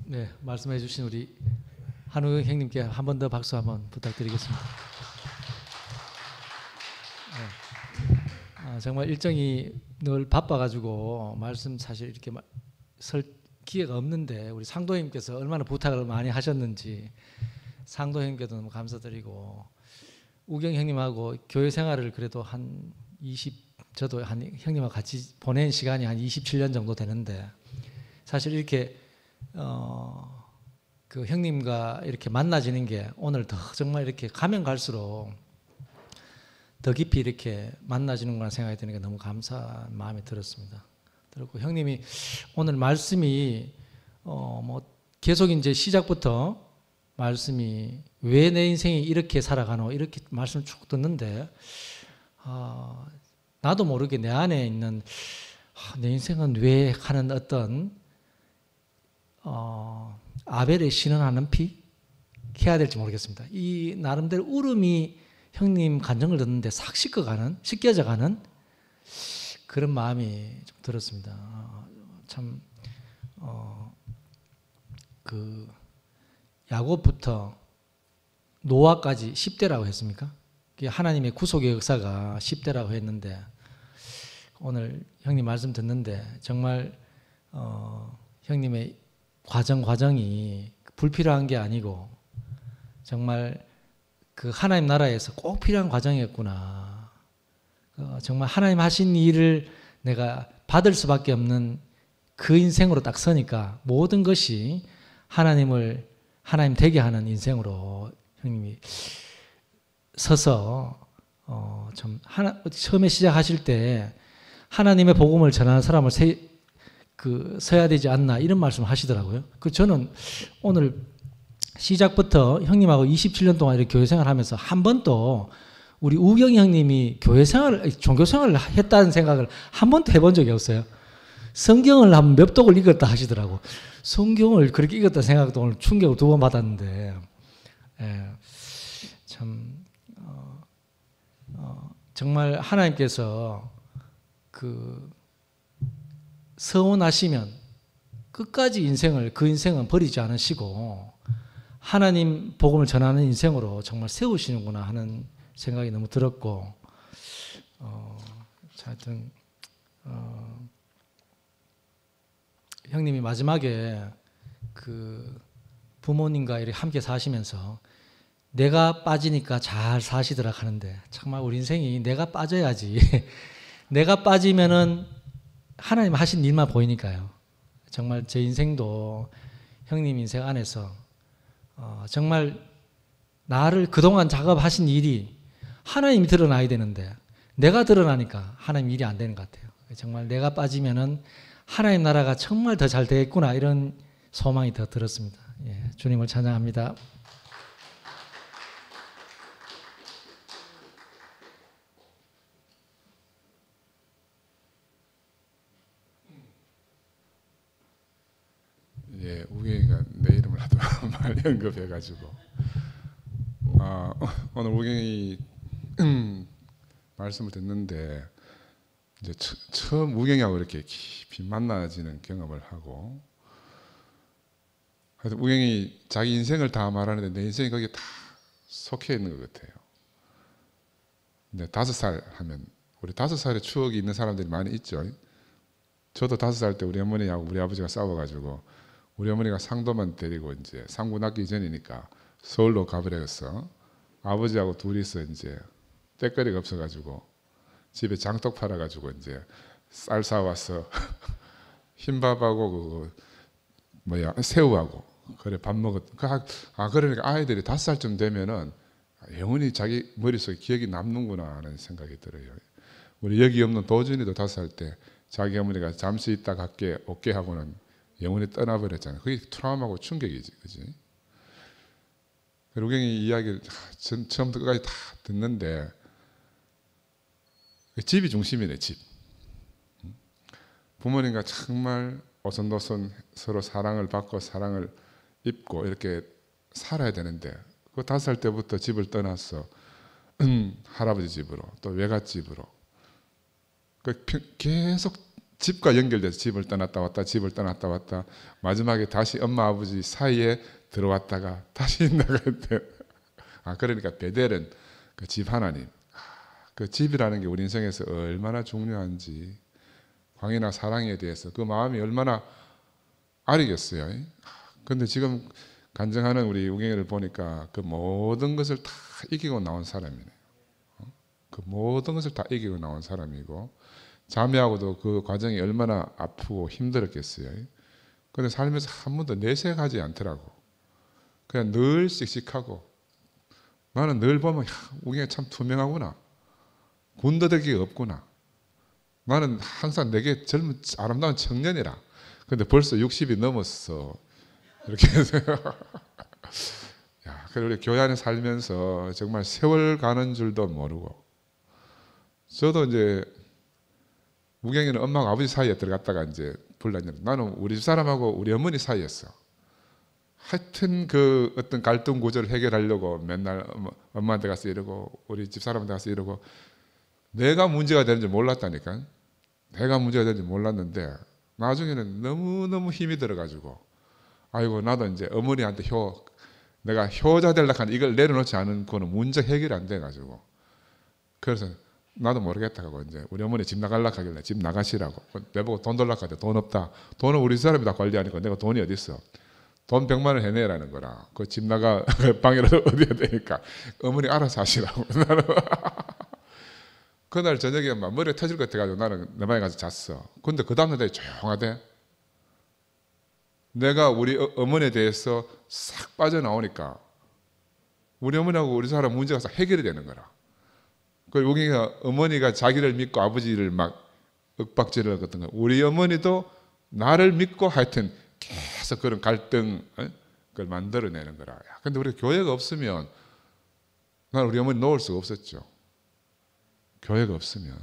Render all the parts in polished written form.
네, 말씀해 주신 우리 한우 형님께 한 번 더 박수 한번 부탁드리겠습니다. 네. 정말 일정이 늘 바빠가지고 말씀 사실 이렇게 설 기회가 없는데 우리 상도님께서 얼마나 부탁을 많이 하셨는지 상도 형님께도 너무 감사드리고 우경 형님하고 교회 생활을 그래도 한 20, 저도 한 형님하고 같이 보낸 시간이 한 27년 정도 되는데 사실 이렇게 그 형님과 이렇게 만나지는 게 오늘 더 정말 이렇게 가면 갈수록 더 깊이 이렇게 만나지는구나 생각이 드는 게 너무 감사한 마음이 들었습니다. 그리고 형님이 오늘 말씀이 뭐 계속 이제 시작부터 말씀이 왜 내 인생이 이렇게 살아가노 이렇게 말씀을 쭉 듣는데 나도 모르게 내 안에 있는 내 인생은 왜 하는 어떤 아벨의 신원하는 피 해야 될지 모르겠습니다. 이 나름대로 울음이 형님 간증을 듣는데 싹 씻겨져가는 그런 마음이 좀 들었습니다. 참 그 야곱부터 노아까지 10대라고 했습니까? 하나님의 구속의 역사가 10대라고 했는데 오늘 형님 말씀 듣는데 정말 형님의 과정이 불필요한 게 아니고 정말 그 하나님 나라에서 꼭 필요한 과정이었구나. 정말 하나님 하신 일을 내가 받을 수밖에 없는 그 인생으로 딱 서니까 모든 것이 하나님 되게 하는 인생으로 형님이 서서 처음에 시작하실 때 하나님의 복음을 전하는 사람을 서야 되지 않나 이런 말씀을 하시더라고요. 저는 오늘 시작부터 형님하고 27년 동안 이렇게 교회 생활하면서 한 번도 우리 우경이 형님이 종교 생활을 했다는 생각을 한 번도 해본 적이 없어요. 성경을 한 몇 독을 읽었다 하시더라고. 성경을 그렇게 읽었다 생각도 오늘 충격을 2번 받았는데 참 정말 하나님께서 그 서원하시면 끝까지 그 인생은 버리지 않으시고 하나님 복음을 전하는 인생으로 정말 세우시는구나 하는 생각이 너무 들었고 하여튼 형님이 마지막에 그 부모님과 이렇게 함께 사시면서 내가 빠지니까 잘 사시더라 하는데 정말 우리 인생이 내가 빠져야지 내가 빠지면은 하나님 하신 일만 보이니까요. 정말 제 인생도 형님 인생 안에서 정말 나를 그동안 작업하신 일이 하나님이 드러나야 되는데 내가 드러나니까 하나님 일이 안 되는 것 같아요. 정말 내가 빠지면은 하나님 나라가 정말 더 잘 되겠구나 이런 소망이 더 들었습니다. 예, 주님을 찬양합니다. 예, 우경이가 내 이름을 하도 많이 언급해가지고 오늘 우경이 말씀을 듣는데 이제 처음 우경이하고 이렇게 깊이 만나지는 경험을 하고 하여튼 우경이 자기 인생을 다 말하는데 내 인생이 거기에 다 속해 있는 것 같아요. 근데 5살 하면 우리 5살의 추억이 있는 사람들이 많이 있죠. 저도 5살 때 우리 어머니하고 우리 아버지가 싸워가지고 우리 어머니가 상도만 데리고 이제 상구 낳기 전이니까 서울로 가버렸어. 아버지하고 둘이서 이제 때거리가 없어가지고 집에 장독 팔아가지고 이제 쌀 사와서 흰밥하고 새우하고 그래 밥 먹었. 그러니까 아이들이 5살쯤 되면은 영원히 자기 머릿속에 기억이 남는구나 하는 생각이 들어요. 우리 여기 없는 도준이도 5살 때 자기 어머니가 잠시 있다 갈게 올게 하고는 영원히 떠나버렸잖아요. 그게 트라우마고 충격이지, 그지? 우경이 이야기를 처음부터 끝까지 다 듣는데 집이 중심이네, 집. 부모님과 정말 오손도손 서로 사랑을 받고 사랑을 입고 이렇게 살아야 되는데 그 5살 때부터 집을 떠났어. 할아버지 집으로 또 외갓집으로 계속 집과 연결돼서 집을 떠났다 왔다, 집을 떠났다 왔다, 마지막에 다시 엄마 아버지 사이에 들어왔다가 다시 나갈 때, 그러니까 베델은 그 집 하나님, 그 집이라는 게 우리 인생에서 얼마나 중요한지, 광이나 사랑에 대해서 그 마음이 얼마나 아리겠어요. 근데 지금 간증하는 우리 우경이를 보니까 그 모든 것을 다 이기고 나온 사람이네요. 그 모든 것을 다 이기고 나온 사람이고, 자매하고도 그 과정이 얼마나 아프고 힘들었겠어요. 근데 살면서 한 번도 내색하지 않더라고. 그냥 늘 씩씩하고, 나는 늘 보면 우경이 참 투명하구나, 군더더기가 없구나, 나는 항상 내게 젊은 아름다운 청년이라. 근데 벌써 60이 넘었어. 이렇게 해서 야, 그래 우리 교회 안에 살면서 정말 세월 가는 줄도 모르고, 저도 이제 우경이는 엄마하고 아버지 사이에 들어갔다가 이제 불났는데, 나는 우리 집 사람하고 우리 어머니 사이였어. 하여튼 그 어떤 갈등 구조를 해결하려고 맨날 엄마한테 가서 이러고 우리 집 사람한테 가서 이러고, 내가 문제가 되는 줄 몰랐다니까. 내가 문제가 되는 줄 몰랐는데 나중에는 너무너무 힘이 들어가지고, 아이고 나도 이제 어머니한테 내가 효자 되려고 하는데 이걸 내려놓지 않고는 문제 해결이 안 돼가지고, 그래서 나도 모르겠다 하고 이제 우리 어머니 집 나가려고 하길래 집 나가시라고, 내보고 돈 달라고 하는데 돈 없다. 돈은 우리 사람이 다 관리하니까 내가 돈이 어디 있어. 돈 100만 원 해내라는 거라. 그 집 나가 방이라도 어디야 되니까 어머니 알아서 하시라고. 나는 그날 저녁에 막 머리가 터질 것 같아가지고 나는 내 방에 가서 잤어. 근데 그 다음날 되게 조용하대. 내가 우리 어머니에 대해서 싹 빠져나오니까 우리 어머니하고 우리 사람 문제가 싹 해결이 되는 거라. 그리고 여기가 어머니가 자기를 믿고 아버지를 막 윽박지를 했던 거, 우리 어머니도 나를 믿고 하여튼 계속 그런 갈등 그걸 만들어내는 거라. 근데 우리가 교회가 없으면, 난 우리 어머니 놓을 수가 없었죠. 교회가 없으면.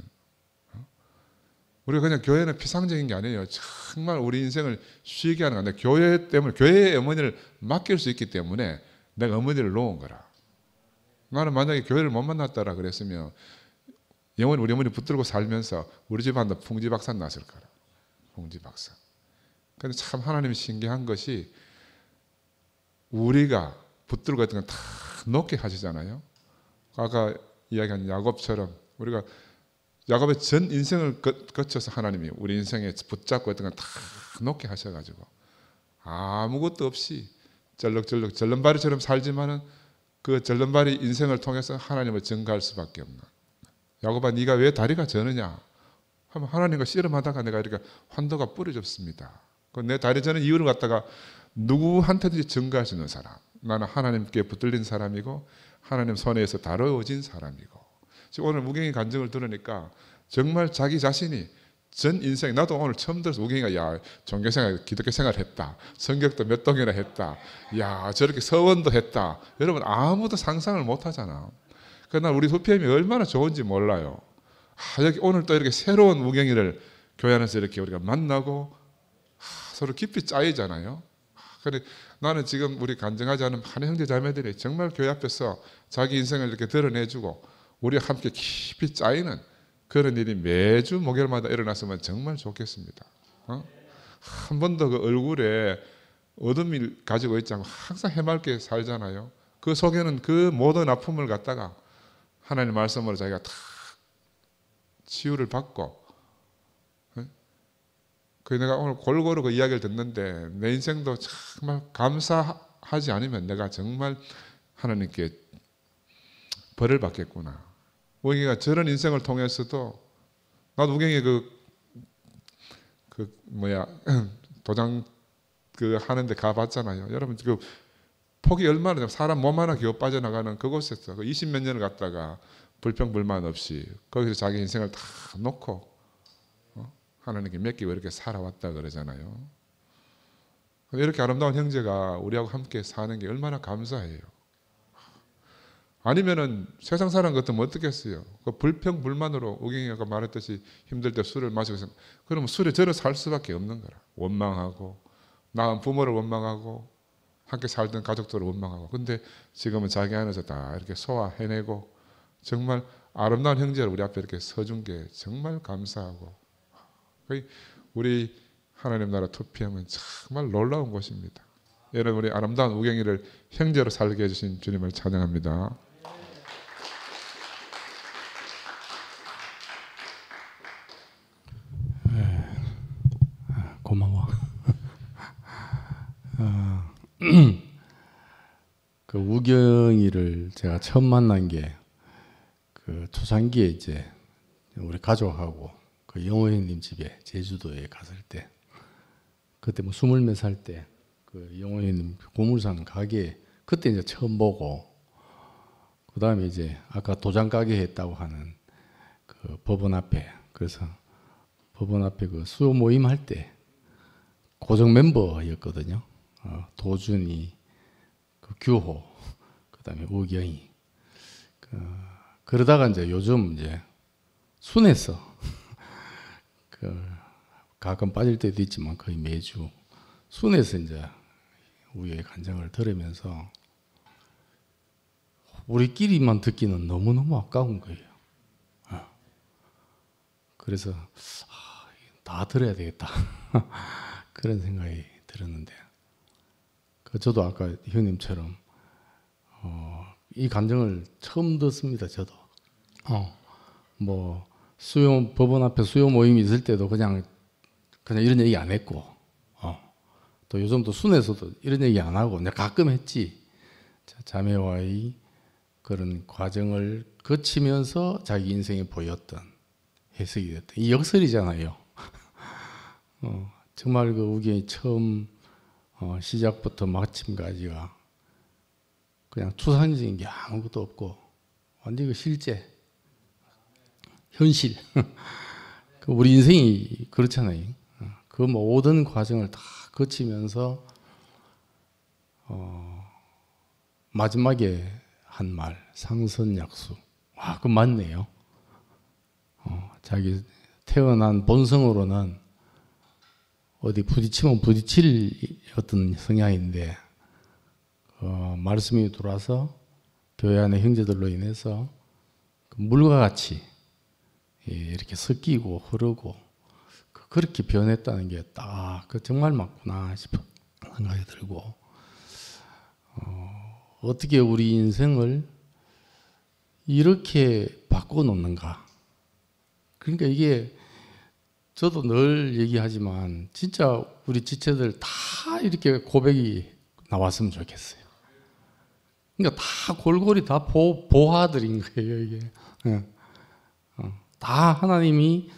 우리가 그냥 교회는 피상적인 게 아니에요. 정말 우리 인생을 쉬게 하는 건데, 교회 때문에, 교회의 어머니를 맡길 수 있기 때문에 내가 어머니를 놓은 거라. 나는 만약에 교회를 못 만났다라 그랬으면 영원히 우리 어머니 붙들고 살면서 우리 집안도 풍지박산 났을 거라. 풍지박산. 근데 참 하나님이 신기한 것이, 우리가 붙들고 있던 건 다 놓게 하시잖아요. 아까 이야기한 야곱처럼 우리가 야곱의 전 인생을 거쳐서 하나님이 우리 인생에 붙잡고 있던 건 다 놓게 하셔가지고 아무것도 없이 절럭절럭 절름발이처럼 살지만은 그 절름발이 인생을 통해서 하나님을 증거할 수밖에 없는. 야곱아, 네가 왜 다리가 저느냐 하면, 하나님과 씨름하다가 내가 이렇게 환도가 부러졌습니다. 내 다리 저는 이유를 갖다가 누구한테든지 증거할 수 있는 사람, 나는 하나님께 붙들린 사람이고 하나님 손에서 다루어진 사람이고. 지금 오늘 무경이 간증을 들으니까 정말 자기 자신이 전 인생, 나도 오늘 처음 들어서 우경이가 야 종교생활 기독교 생활 했다, 성격도 몇 동이나 했다, 야 저렇게 서원도 했다, 여러분 아무도 상상을 못 하잖아. 그러나 우리 도피엠이 얼마나 좋은지 몰라요. 여기 오늘 또 이렇게 새로운 우경이를 교회 안에서 이렇게 우리가 만나고 서로 깊이 짜이잖아요. 그래 나는 지금 우리 간증하지 않은 많은 형제 자매들이 정말 교회 앞에서 자기 인생을 이렇게 드러내주고 우리가 함께 깊이 짜이는 그런 일이 매주 목요일마다 일어났으면 정말 좋겠습니다. 한 번도 그 얼굴에 어둠을 가지고 있지 않고 항상 해맑게 살잖아요. 그 속에는 그 모든 아픔을 갖다가 하나님 말씀으로 자기가 다 치유를 받고, 그 내가 오늘 골고루 그 이야기를 듣는데 내 인생도 정말 감사하지 않으면 내가 정말 하나님께 벌을 받겠구나. 우경이가 저런 인생을 통해서도, 나도 우경이 도장 하는데 가봤잖아요. 여러분 그 폭이 얼마나, 사람 몸 하나 기어 빠져나가는 그곳에서 그 20몇 년을 갔다가 불평불만 없이 거기서 자기 인생을 다 놓고 하나님께 맡기고 이렇게 살아왔다 그러잖아요. 이렇게 아름다운 형제가 우리하고 함께 사는 게 얼마나 감사해요. 아니면은 세상 사람 같으면 어떻겠어요? 그 불평불만으로 우경이가 말했듯이 힘들 때 술을 마시고 있으면, 그러면 술에 절어 살 수밖에 없는 거라. 원망하고, 낳은 부모를 원망하고, 함께 살던 가족들을 원망하고. 근데 지금은 자기 안에서 다 이렇게 소화해내고 정말 아름다운 형제를 우리 앞에 이렇게 서준 게 정말 감사하고, 우리 하나님 나라 투표하면 정말 놀라운 곳입니다. 여러분, 우리 아름다운 우경이를 형제로 살게 해주신 주님을 찬양합니다. 고마워. 그 우경이를 제가 처음 만난 게 그 초창기에 이제 우리 가족하고 그 영호 형님 집에 제주도에 갔을 때, 그때 뭐 20몇 살 때 그 영호 형님 고물상 가게 그때 이제 처음 보고, 그 다음에 이제 아까 도장 가게 했다고 하는 그 법원 앞에, 그래서 법원 앞에 그 수요 모임 할 때 고정 멤버였거든요. 도준이, 그 규호, 그다음에 우경이. 그러다가 이제 요즘 이제 순회서 그 가끔 빠질 때도 있지만 거의 매주 순회서 이제 우경의 간증을 들으면서 우리끼리만 듣기는 너무너무 아까운 거예요. 그래서 다 들어야 되겠다 그런 생각이 들었는데, 저도 아까 형님처럼 이 간증을 처음 듣습니다. 저도 뭐 수요 법원 앞에 수요 모임이 있을 때도 그냥 이런 얘기 안 했고, 또 요즘도 순에서도 이런 얘기 안 하고 그냥 가끔 했지. 자매와의 그런 과정을 거치면서 자기 인생에 보였던 해석이 됐던 이 역설이잖아요. 정말 그 우경이 처음 시작부터 마침까지가 그냥 추상적인 게 아무것도 없고 완전히 그 실제, 현실. 우리 인생이 그렇잖아요. 그 모든 과정을 다 거치면서 마지막에 한 말, 상선약수. 와, 그 맞네요. 자기 태어난 본성으로는 어디 부딪히면 부딪힐 어떤 성향인데, 말씀이 들어와서 교회 안의 형제들로 인해서 물과 같이 이렇게 섞이고 흐르고 그렇게 변했다는 게 딱 정말 맞구나 싶은 생각이 들고, 어떻게 우리 인생을 이렇게 바꿔놓는가. 그러니까 이게 저도 늘 얘기하지만 진짜 우리 지체들 다 이렇게 고백이 나왔으면 좋겠어요. 그러니까 다 골고루 다 보화들인 거예요, 이게. 다 하나님이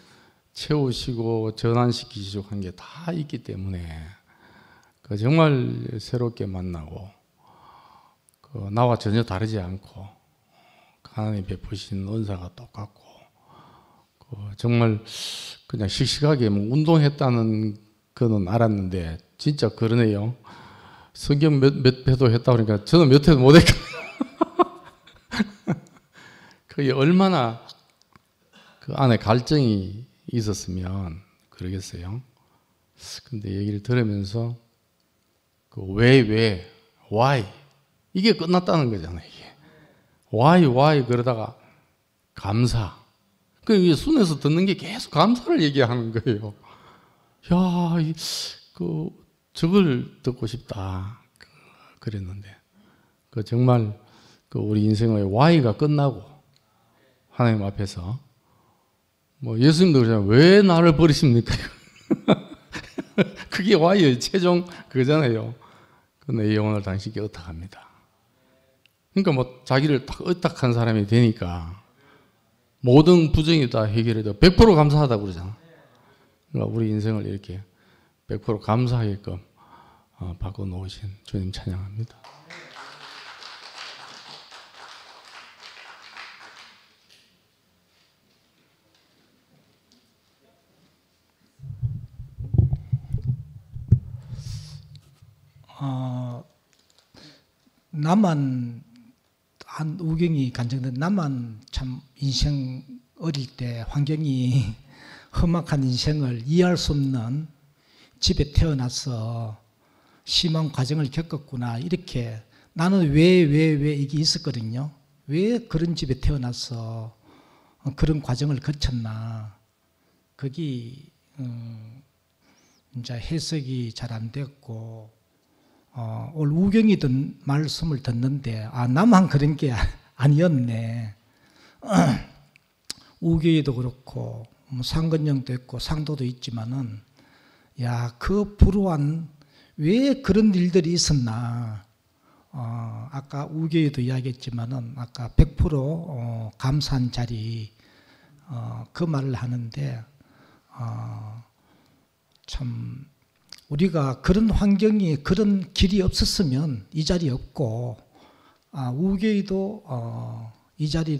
채우시고 전환시키시고 한 게 다 있기 때문에 정말 새롭게 만나고 나와 전혀 다르지 않고 하나님 베푸신 은사가 똑같고 정말 그냥 씩씩하게 뭐 운동했다는 거는 알았는데 진짜 그러네요. 성경 몇 회도 했다 그러니까 저는 몇 회도 못 했거든요. 그게 얼마나 그 안에 갈증이 있었으면 그러겠어요. 근데 얘기를 들으면서 그 why 이게 끝났다는 거잖아요. 이게 why 그러다가 감사. 그 순에서 듣는 게 계속 감사를 얘기하는 거예요. 야, 저걸 듣고 싶다. 그랬는데 정말 우리 인생의 why가 끝나고 하나님 앞에서 뭐 예수님도 그러잖아요. 왜 나를 버리십니까? 그게 why의 최종 그거잖아요. 내 영혼을 당신께 의탁합니다. 그러니까 뭐 자기를 딱 의탁한 사람이 되니까 모든 부정이 다 해결해도 100% 감사하다고 그러잖아. 그러니까 우리 인생을 이렇게 100% 감사하게끔 바꿔놓으신 주님 찬양합니다. 나만 한 우경이 간증된 나만 참 인생 어릴 때 환경이 험악한 인생을 이해할 수 없는 집에 태어나서 심한 과정을 겪었구나. 이렇게 나는 왜 이게 있었거든요. 왜 그런 집에 태어나서 그런 과정을 거쳤나. 거기 이제 해석이 잘 안 됐고 오늘 우경이 말씀을 듣는데 나만 그런 게 아니었네. 우경이도 그렇고 상근형도 있고 상도도 있지만은 그 불우한 왜 그런 일들이 있었나. 아까 우경이도 이야기했지만은 아까 100% 감사한 자리 그 말을 하는데 참 우리가 그런 환경이 그런 길이 없었으면 이 자리 없고 우경이도 이 자리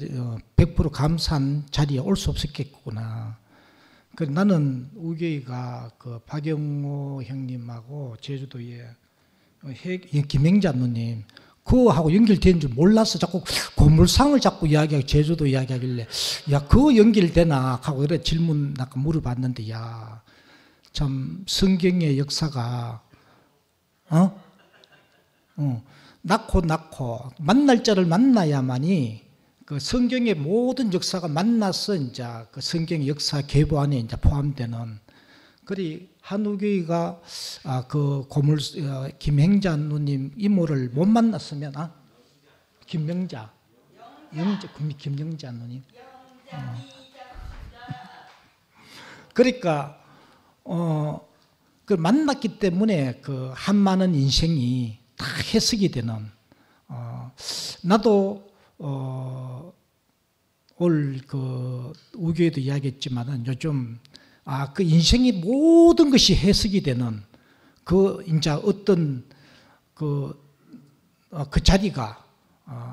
100% 감사한 자리에 올 수 없었겠구나. 나는 우경이가 그 박영호 형님하고 제주도에 김행자 누님 그하고 연결된 줄 몰라서 자꾸 고물상을 자꾸 이야기하고 제주도 이야기하길래 그거 연결되나 하고 이래 질문 아까 물어봤는데 참 성경의 역사가 낳고 만날 자를 만나야만이 그 성경의 모든 역사가 만나서 이제 그 성경의 역사 계보 안에 이제 포함되는. 그리 한우교회가 그 고물 김행자 누님 이모를 못 만났으면 김명자 김영자 누님 그러니까 그 만났기 때문에 그 한많은 인생이 다 해석이 되는. 나도 올 그 우교에도 이야기했지만은 요즘 그 인생이 모든 것이 해석이 되는 그 이제 어떤 그 자리가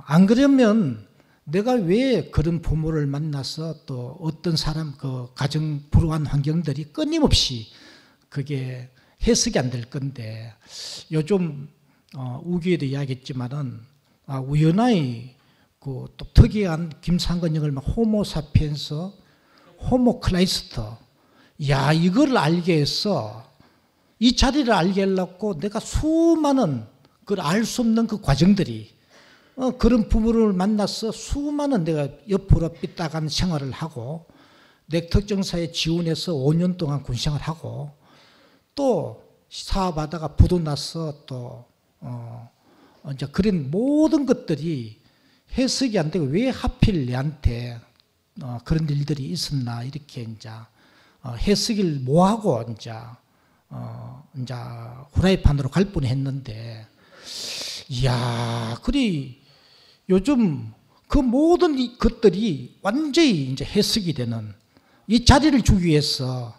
안 그러면 내가 왜 그런 부모를 만나서 또 어떤 사람 그 가정 불우한 환경들이 끊임없이 그게 해석이 안 될 건데 요즘 우기에도 이야기했지만은 우연히 그 또 특이한 김상근형을 호모사피엔스, 호모클라이스터 이걸 알게 해서 이 자리를 알게 하려고 내가 수많은 그걸 알 수 없는 그 과정들이 그런 부부를 만나서 수많은 내가 옆으로 삐딱한 생활을 하고 내 특정사에 지원해서 5년 동안 군생활을 하고 또 사업하다가 부도 나서 또 이제 그런 모든 것들이 해석이 안 되고 왜 하필 내한테 그런 일들이 있었나 이렇게 이제 해석을 뭐하고 이제 후라이판으로 갈 뻔했는데 그리 요즘 그 모든 것들이 완전히 이제 해석이 되는 이 자리를 주기 위해서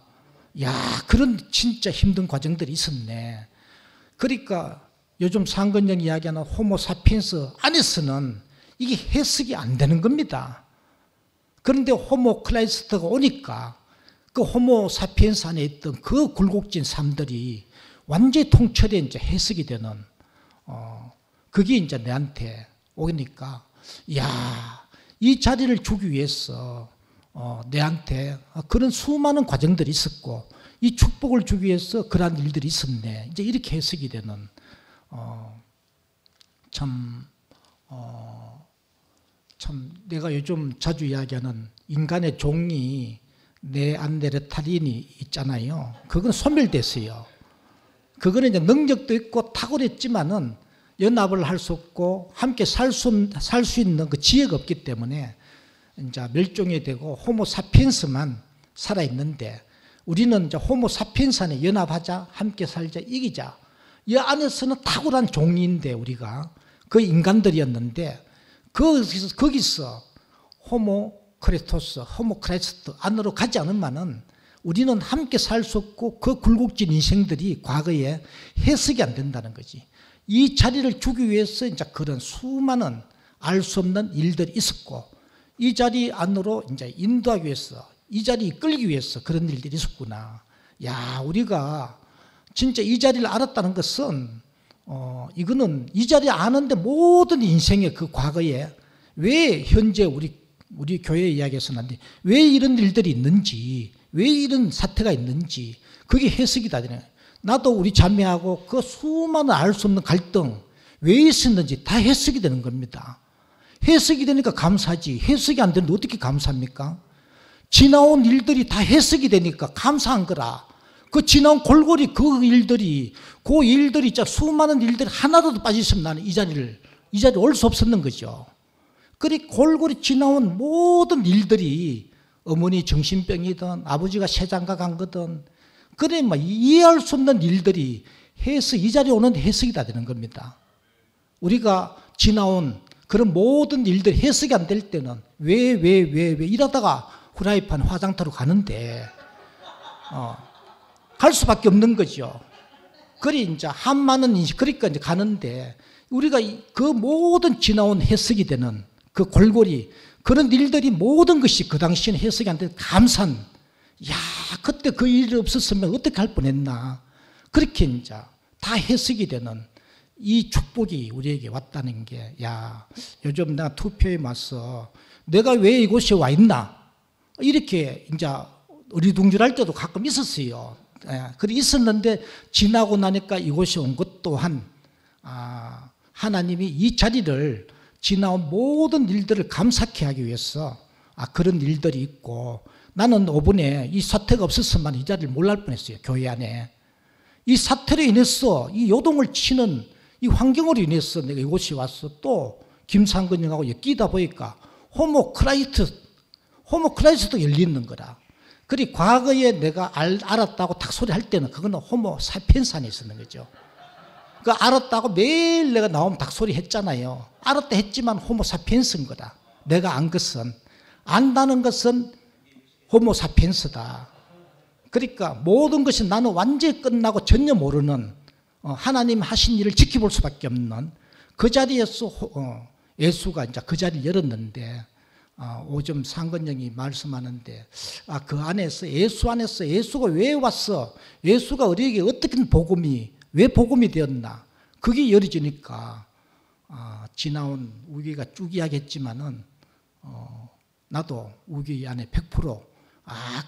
그런 진짜 힘든 과정들이 있었네. 그러니까 요즘 상근형 이야기하는 호모사피엔스 안에서는 이게 해석이 안 되는 겁니다. 그런데 호모클라이스트가 오니까 그 호모사피엔스 안에 있던 그 굴곡진 삶들이 완전히 통철에 이제 해석이 되는 그게 이제 내한테 오니까 이 자리를 주기 위해서 내한테 그런 수많은 과정들이 있었고 이 축복을 주기 위해서 그러한 일들이 있었네. 이제 이렇게 해석이 되는 참 내가 요즘 자주 이야기하는 인간의 종이 네안데르탈인이 있잖아요. 그건 소멸됐어요. 그거는 이제 능력도 있고 탁월했지만은 연합을 할 수 없고 함께 살 수 있는 그 지혜가 없기 때문에 이제 멸종이 되고 호모사피엔스만 살아 있는데 우리는 이제 호모사피엔스 안에 연합하자, 함께 살자, 이기자. 이 안에서는 탁월한 종인데 우리가 그 인간들이었는데 거기서 호모크레토스, 호모크라이스트 안으로 가지 않으면은 우리는 함께 살 수 없고 그 굴곡진 인생들이 과거에 해석이 안 된다는 거지. 이 자리를 주기 위해서 이제 그런 수많은 알 수 없는 일들이 있었고 이 자리 안으로 이제 인도하기 위해서 이 자리 이끌기 위해서 그런 일들이 있었구나. 우리가 진짜 이 자리를 알았다는 것은 이거는 이 자리 아는데 모든 인생의 그 과거에 왜 현재 우리 교회 이야기에서는 안 돼. 왜 이런 일들이 있는지, 왜 이런 사태가 있는지 그게 해석이 다 되네. 나도 우리 자매하고 그 수많은 알 수 없는 갈등 왜 있었는지 다 해석이 되는 겁니다. 해석이 되니까 감사하지. 해석이 안 되는데 어떻게 감사합니까? 지나온 일들이 다 해석이 되니까 감사한 거라. 그 지나온 골고리 그 일들이 진짜 수많은 일들이 하나라도 빠졌으면 나는 이 자리에 올 수 없었는 거죠. 그리 골고리 지나온 모든 일들이 어머니 정신병이든 아버지가 세장가 간 거든 그래 뭐 이해할 수 없는 일들이 이 자리에 오는 해석이 다 되는 겁니다. 우리가 지나온 그런 모든 일들이 해석이 안 될 때는 왜 이러다가 후라이팬 화장터로 가는데 갈 수밖에 없는 거죠. 그리 이제 한마는 인식 그러니까 이제 가는데 우리가 그 모든 지나온 해석이 되는 그 골고리 그런 일들이 모든 것이 그 당시에는 해석이 안 되는 감산. 야 그때 그 일이 없었으면 어떻게 할 뻔했나. 그렇게 이제 다 해석이 되는 이 축복이 우리에게 왔다는 게 야 요즘 내가 투표에 맞서 내가 왜 이곳에 와 있나 이렇게 이제 어리둥절할 때도 가끔 있었어요. 그래 있었는데 지나고 나니까 이곳에 온 것 또한 하나님이 이 자리를 지나온 모든 일들을 감사케 하기 위해서 그런 일들이 있고 나는 5분에 이 사태가 없었으면 이 자리를 몰랄 뻔했어요. 교회 안에 이 사태로 인해서 이 요동을 치는 이 환경으로 인해서 내가 이곳에 와서 또 김상근 형하고 엮이다 보니까 호모크라이스도 열리는 거라. 그리 과거에 내가 알았다고 탁 소리할 때는 그거는 호모사피엔스 안에 있었는 거죠. 그 알았다고 매일 내가 나오면 닭소리 했잖아요. 알았다 했지만 호모사피엔스인 거다. 내가 안 것은 안다는 것은 호모사피엔스다. 그러니까 모든 것이 나는 완전히 끝나고 전혀 모르는 하나님 하신 일을 지켜볼 수밖에 없는 그 자리에서 예수가 이제 그 자리를 열었는데 오점 상근형이 말씀하는데 그 안에서 예수 안에서 예수가 왜 왔어? 예수가 우리에게 어떻게 왜 복음이 되었나? 그게 열어지니까 지나온 우기가 쭉 이야기했지만은 나도 우기 안에 100%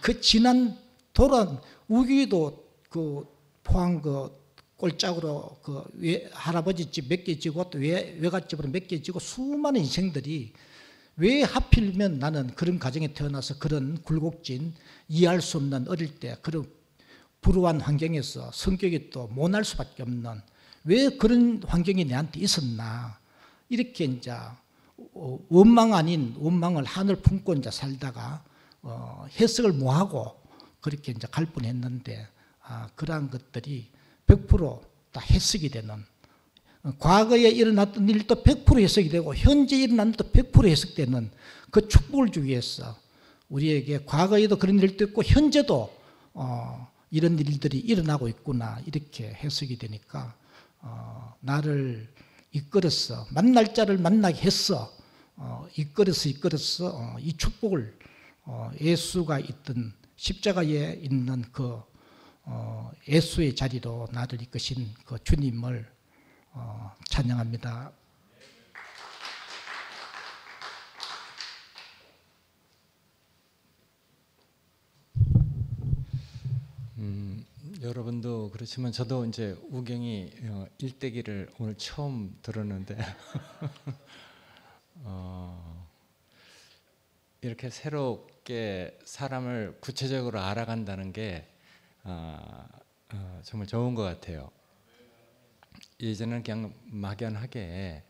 그 지난 돌아온 우기도 그 포항 그 꼴짝으로 그 할아버지 집 몇 개 지고 또 외갓집으로 몇 개 지고 수많은 인생들이 왜 하필이면 나는 그런 가정에 태어나서 그런 굴곡진 이해할 수 없는 어릴 때 그런 불우한 환경에서 성격이 또 못날 수밖에 없는 왜 그런 환경이 내한테 있었나 이렇게 이제 원망 아닌 원망을 하늘 품고 이제 살다가 해석을 못하고 그렇게 이제 갈 뻔했는데 그러한 것들이 100% 다 해석이 되는 과거에 일어났던 일도 100% 해석이 되고 현재 일어난 일도 100% 해석되는 그 축복을 주기 위해서 우리에게 과거에도 그런 일도 있고 현재도 이런 일들이 일어나고 있구나 이렇게 해석이 되니까 나를 이끌어서 만날 자를 만나게 했어 이끌어서 이 축복을 예수가 있던 십자가에 있는 그 예수의 자리로 나를 이끄신 그 주님을 찬양합니다. 여러분도 그렇지만 저도 이제 우경이 일대기를 오늘 처음 들었는데 이렇게 새롭게 사람을 구체적으로 알아간다는 게 정말 좋은 것 같아요. 예전에는 그냥 막연하게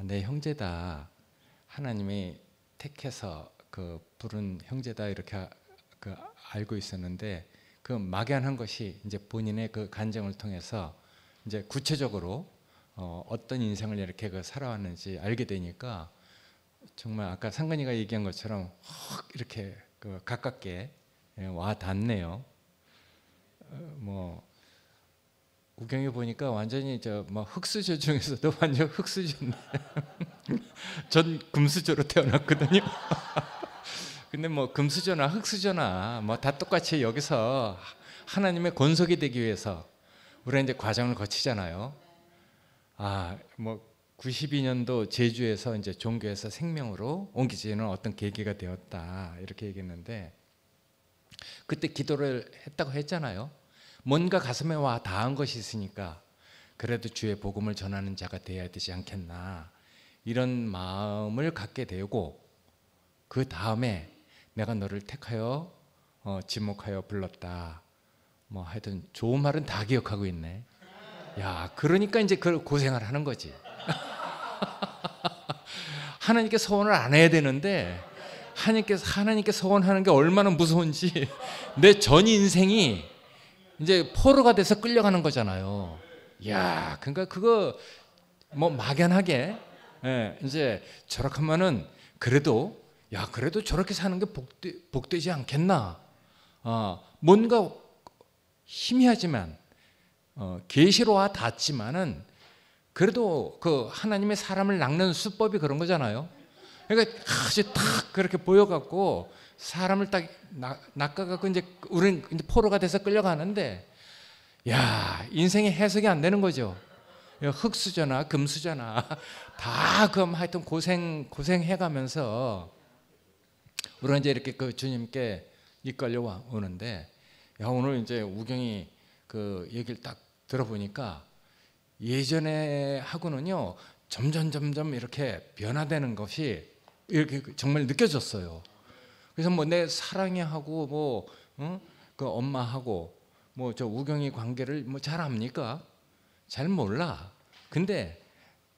내 형제다, 하나님이 택해서 그 부른 형제다 이렇게 알고 있었는데 그 막연한 것이 이제 본인의 그 간증을 통해서 이제 구체적으로 어떤 인생을 이렇게 살아왔는지 알게 되니까 정말 아까 상근이가 얘기한 것처럼 확 이렇게 가깝게 와 닿네요. 뭐 우경이 보니까 완전히 흑수저 중에서도 완전 흑수저인데 전 금수저로 태어났거든요. 근데 뭐 금수저나 흑수저나 뭐 다 똑같이 여기서 하나님의 권속이 되기 위해서 우리가 이제 과정을 거치잖아요. 뭐 92년도 제주에서 이제 종교에서 생명으로 옮기지는 어떤 계기가 되었다 이렇게 얘기했는데 그때 기도를 했다고 했잖아요. 뭔가 가슴에 와 닿은 것이 있으니까 그래도 주의 복음을 전하는 자가 되어야 되지 않겠나 이런 마음을 갖게 되고 그 다음에 내가 너를 택하여 지목하여 불렀다. 뭐 하여튼 좋은 말은 다 기억하고 있네. 야, 그러니까 이제 그 고생을 하는 거지. 하나님께 서원을 안 해야 되는데 하나님께 서원하는 게 얼마나 무서운지 내 전 인생이 이제 포로가 돼서 끌려가는 거잖아요. 야, 그러니까 그거 뭐 막연하게 이제 저렇게 하면은 그래도 저렇게 사는 게 복되지 않겠나. 뭔가 희미하지만 계시로와 닿지만은 그래도 그 하나님의 사람을 낚는 수법이 그런 거잖아요. 그러니까 아주 딱 그렇게 보여갖고 사람을 딱 낚아갖고 이제 우리는 이제 포로가 돼서 끌려가는데, 야, 인생의 해석이 안 되는 거죠. 흙수저나 금수저나 다 그럼 하여튼 고생해가면서 우리가 이제 이렇게 그 주님께 이끌려 오는데, 야, 오늘 이제 우경이 그 얘기를 딱 들어보니까 예전에 하고는요 점점 이렇게 변화되는 것이 이렇게 정말 느껴졌어요. 그래서 뭐 내 사랑이하고 뭐 그 엄마하고 뭐 저 우경이 관계를 뭐 잘 압니까? 잘 몰라. 근데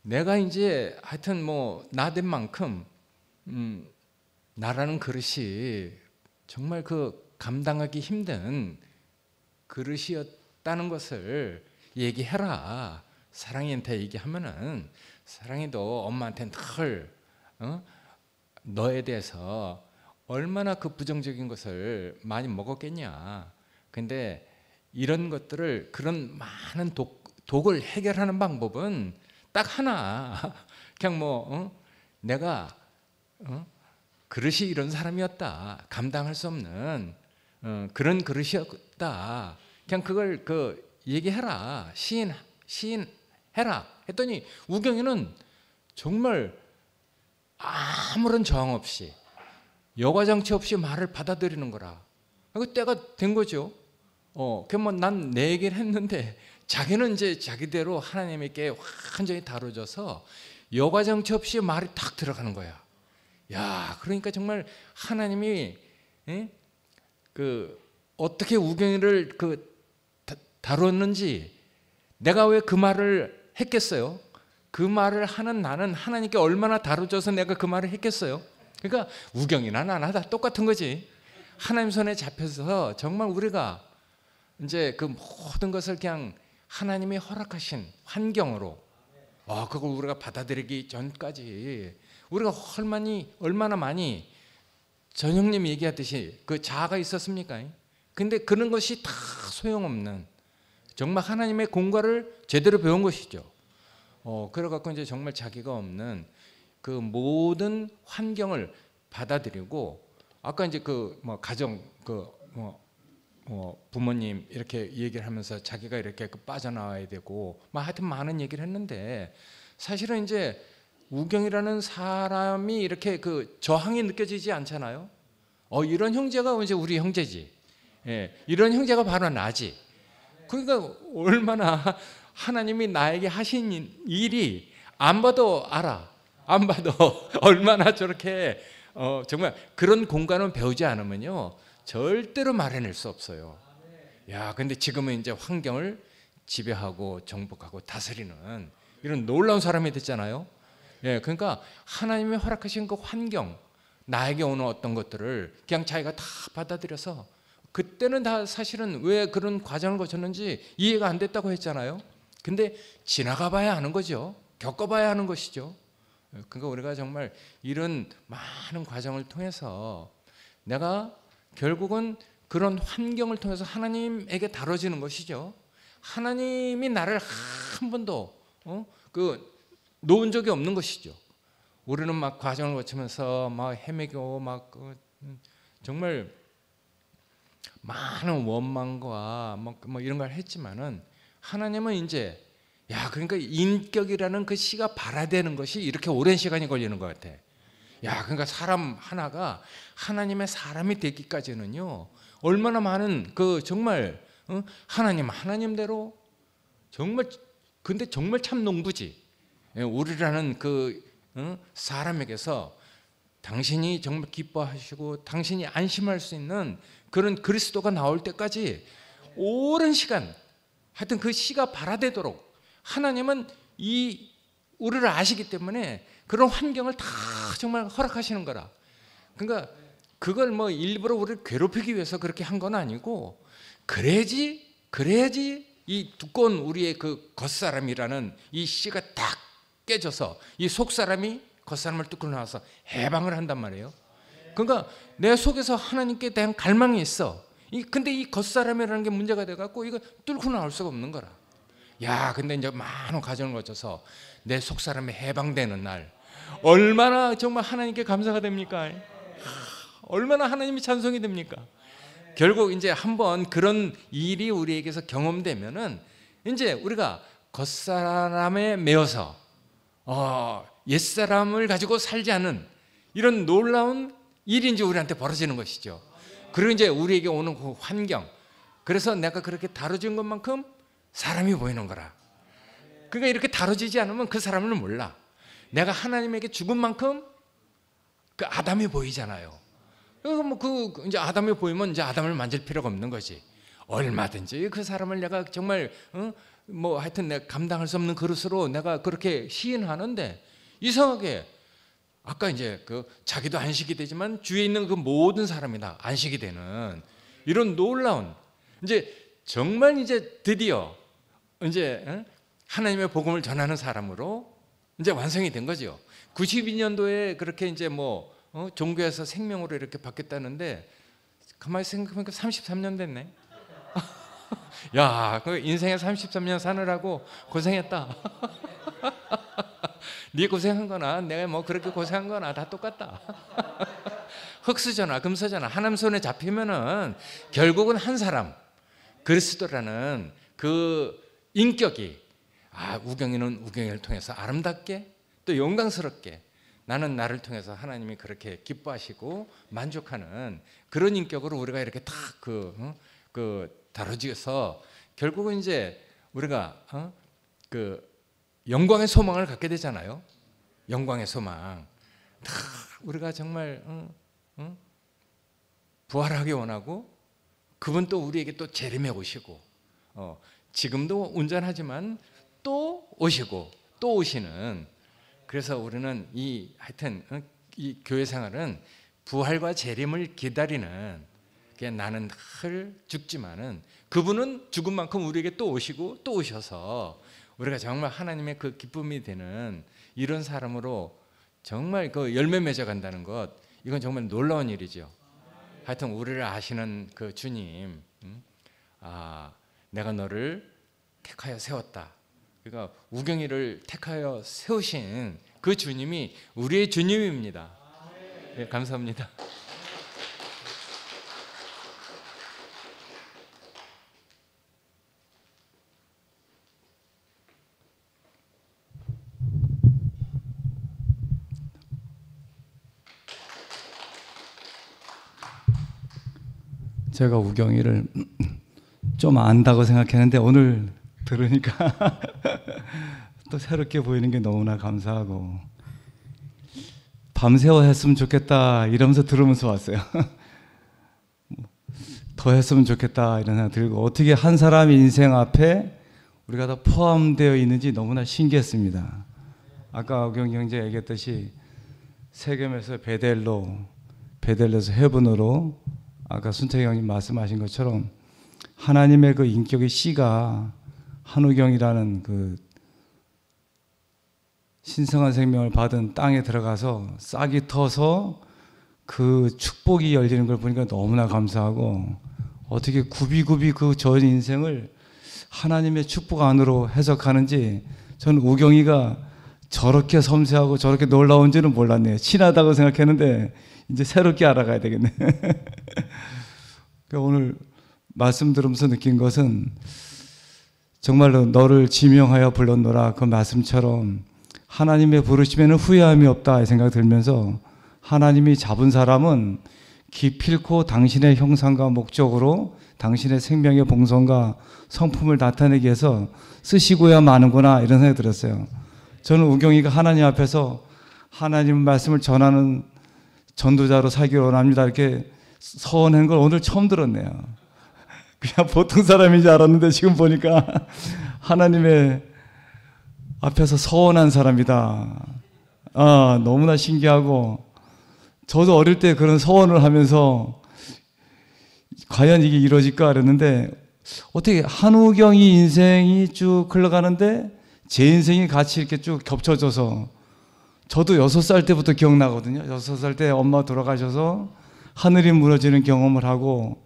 내가 이제 하여튼 뭐 나 된 만큼 나라는 그릇이 정말 그 감당하기 힘든 그릇이었다는 것을 얘기해라. 사랑이한테 얘기하면은 사랑이도 엄마한테는 늘 너에 대해서 얼마나 그 부정적인 것을 많이 먹었겠냐. 근데 이런 것들을, 그런 많은 독을 해결하는 방법은 딱 하나. 그냥 뭐 내가 그릇이 이런 사람이었다. 감당할 수 없는 그런 그릇이었다. 그냥 그걸 얘기해라. 시인해라. 했더니 우경이는 정말 아무런 저항 없이, 여과장치 없이 말을 받아들이는 거라. 그 때가 된 거죠. 그러면 난 내 얘기를 했는데 자기는 이제 자기대로 하나님께 완전히 다뤄져서 여과장치 없이 말이 탁 들어가는 거야. 야, 그러니까 정말 하나님이 어떻게 우경이를 다뤘는지, 내가 왜 그 말을 했겠어요? 그 말을 하는 나는 하나님께 얼마나 다뤄져서 내가 그 말을 했겠어요? 그러니까 우경이나 나나 다 똑같은 거지. 하나님 손에 잡혀서 정말 우리가 이제 그 모든 것을 그냥 하나님이 허락하신 환경으로, 그걸 우리가 받아들이기 전까지 우리가 얼마나 많이 전형님 얘기하듯이 그 자아가 있었습니까? 근데 그런 것이 다 소용없는, 정말 하나님의 공과를 제대로 배운 것이죠. 그래갖고 이제 정말 자기가 없는 그 모든 환경을 받아들이고, 아까 이제 가정 부모님 이렇게 얘기를 하면서 자기가 이렇게 빠져나와야 되고, 하여튼 많은 얘기를 했는데, 사실은 이제 우경이라는 사람이 이렇게 저항이 느껴지지 않잖아요. 이런 형제가 이제 우리 형제지. 예, 이런 형제가 바로 나지. 그러니까 얼마나 하나님이 나에게 하신 일이 안 봐도 알아. 안 봐도 얼마나 저렇게 정말 그런 공간을 배우지 않으면요 절대로 말해낼 수 없어요. 야, 근데 지금은 이제 환경을 지배하고 정복하고 다스리는 이런 놀라운 사람이 됐잖아요. 예, 그러니까 하나님이 허락하신 그 환경, 나에게 오는 어떤 것들을 그냥 자기가 다 받아들여서, 그때는 다 사실은 왜 그런 과정을 거쳤는지 이해가 안 됐다고 했잖아요. 근데 지나가 봐야 하는 거죠. 겪어봐야 하는 것이죠. 그러니까 우리가 정말 이런 많은 과정을 통해서 내가 결국은 그런 환경을 통해서 하나님에게 다뤄지는 것이죠. 하나님이 나를 한 번도 놓은 적이 없는 것이죠. 우리는 막 과정을 거치면서 막 헤매고 정말 많은 원망과 뭐 이런 걸 했지만은, 하나님은 이제 그러니까 인격이라는 그 씨가 발화되는 것이 이렇게 오랜 시간이 걸리는 것 같아. 그러니까 사람 하나가 하나님의 사람이 되기까지는요 얼마나 많은 정말 하나님대로 정말, 근데 정말 참 농부지. 우리라는 사람에게서 당신이 정말 기뻐하시고 당신이 안심할 수 있는 그런 그리스도가 나올 때까지 오랜 시간 하여튼 그 씨가 발화되도록 하나님은 이 우리를 아시기 때문에 그런 환경을 다 정말 허락하시는 거라. 그러니까 그걸 뭐 일부러 우리를 괴롭히기 위해서 그렇게 한 건 아니고 그래야지 이 두꺼운 우리의 그 겉사람이라는 이 씨가 딱 깨져서 이 속사람이 겉사람을 뚫고 나와서 해방을 한단 말이에요. 그러니까 내 속에서 하나님께 대한 갈망이 있어. 근데 이 겉사람이라는 게 문제가 돼갖고 이거 뚫고 나올 수가 없는 거라. 야, 근데 이제 많은 과정을 거쳐서 내 속사람이 해방되는 날 얼마나 정말 하나님께 감사가 됩니까? 얼마나 하나님이 찬송이 됩니까? 결국 이제 한번 그런 일이 우리에게서 경험되면은 이제 우리가 겉사람에 매여서 옛사람을 가지고 살지 않은 이런 놀라운 일이 이제 우리한테 벌어지는 것이죠. 그리고 이제 우리에게 오는 그 환경, 그래서 내가 그렇게 다뤄진 것만큼 사람이 보이는 거라. 그러니까 이렇게 다뤄지지 않으면 그 사람을 몰라. 내가 하나님에게 죽은 만큼 그 아담이 보이잖아요. 그 이제 아담이 보이면 이제 아담을 만질 필요가 없는 거지. 얼마든지 그 사람을 내가 정말 뭐 하여튼 내가 감당할 수 없는 그릇으로 내가 그렇게 시인하는데 이상하게 아까 이제 그 자기도 안식이 되지만 주위에 있는 그 모든 사람이 다 안식이 되는 이런 놀라운 이제 정말 이제 드디어 이제 하나님의 복음을 전하는 사람으로 이제 완성이 된 거죠. 92년도에 그렇게 이제 뭐 종교에서 생명으로 이렇게 바뀌었다는데 가만히 생각해보니까 33년 됐네. 야, 그 인생에 33년 사느라고 고생했다. 네 고생한 거나 내가 뭐 그렇게 고생한 거나 다 똑같다. 흙수저나 금수저나 하나님 손에 잡히면은 결국은 한 사람 그리스도라는 그 인격이 우경이는 우경이를 통해서 아름답게 또 영광스럽게 나는 나를 통해서 하나님이 그렇게 기뻐하시고 만족하는 그런 인격으로 우리가 이렇게 딱 다뤄져서 결국은 이제 우리가 그 영광의 소망을 갖게 되잖아요. 영광의 소망. 다 우리가 정말 부활하기 원하고 그분 또 우리에게 또 재림해 오시고 지금도 운전하지만 또 오시고 또 오시는. 그래서 우리는 하여튼 이 교회 생활은 부활과 재림을 기다리는. 나는 늘 죽지만은 그분은 죽은 만큼 우리에게 또 오시고 또 오셔서 우리가 정말 하나님의 그 기쁨이 되는 이런 사람으로 정말 그 열매 맺어 간다는 것, 이건 정말 놀라운 일이죠. 하여튼 우리를 아시는 그 주님, 내가 너를 택하여 세웠다. 그러니까 우경이를 택하여 세우신 그 주님이 우리의 주님입니다. 네, 감사합니다. 제가 우경이를 좀 안다고 생각했는데 오늘 들으니까 또 새롭게 보이는 게 너무나 감사하고 밤새워 했으면 좋겠다 이러면서 들으면서 왔어요. 더 했으면 좋겠다 이런 생각 들고 어떻게 한 사람의 인생 앞에 우리가 다 포함되어 있는지 너무나 신기했습니다. 아까 우경이 형제 얘기했듯이 세겜에서 베델로에서 헤븐으로 아까 순택이 형님 말씀하신 것처럼 하나님의 그 인격의 씨가 한우경이라는 그 신성한 생명을 받은 땅에 들어가서 싹이 터서 그 축복이 열리는 걸 보니까 너무나 감사하고 어떻게 굽이굽이 그 전 인생을 하나님의 축복 안으로 해석하는지 저는 우경이가 저렇게 섬세하고 저렇게 놀라운지는 몰랐네요. 친하다고 생각했는데 이제 새롭게 알아가야 되겠네. 오늘 말씀 들으면서 느낀 것은 정말로 너를 지명하여 불렀노라 그 말씀처럼 하나님의 부르심에는 후회함이 없다 이 생각 들면서 하나님이 잡은 사람은 기필코 당신의 형상과 목적으로 당신의 생명의 봉선과 성품을 나타내기 위해서 쓰시고야 마는구나 이런 생각이 들었어요. 저는 우경이가 하나님 앞에서 하나님 말씀을 전하는 전도자로 살기를 원합니다 이렇게 서원한 걸 오늘 처음 들었네요. 그냥 보통 사람인 줄 알았는데 지금 보니까 하나님의 앞에서 서원한 사람이다. 너무나 신기하고, 저도 어릴 때 그런 서원을 하면서 과연 이게 이루어질까 그랬는데, 어떻게 한우경이 인생이 쭉 흘러가는데 제 인생이 같이 이렇게 쭉 겹쳐져서, 저도 6살 때부터 기억나거든요. 6살 때 엄마 돌아가셔서 하늘이 무너지는 경험을 하고,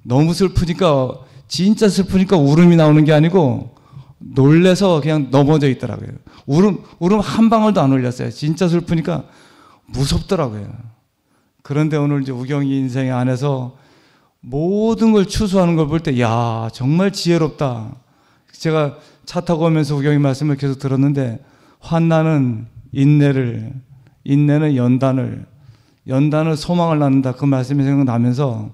너무 슬프니까, 진짜 슬프니까 울음이 나오는 게 아니고 놀래서 그냥 넘어져 있더라고요. 울음 한 방울도 안 흘렸어요. 진짜 슬프니까 무섭더라고요. 그런데 오늘 이제 우경이 인생 안에서 모든 걸 추수하는 걸 볼 때, 야, 정말 지혜롭다. 제가 차 타고 오면서 우경이 말씀을 계속 들었는데, 환난은 인내는 연단을 소망을 낳는다. 그 말씀이 생각나면서,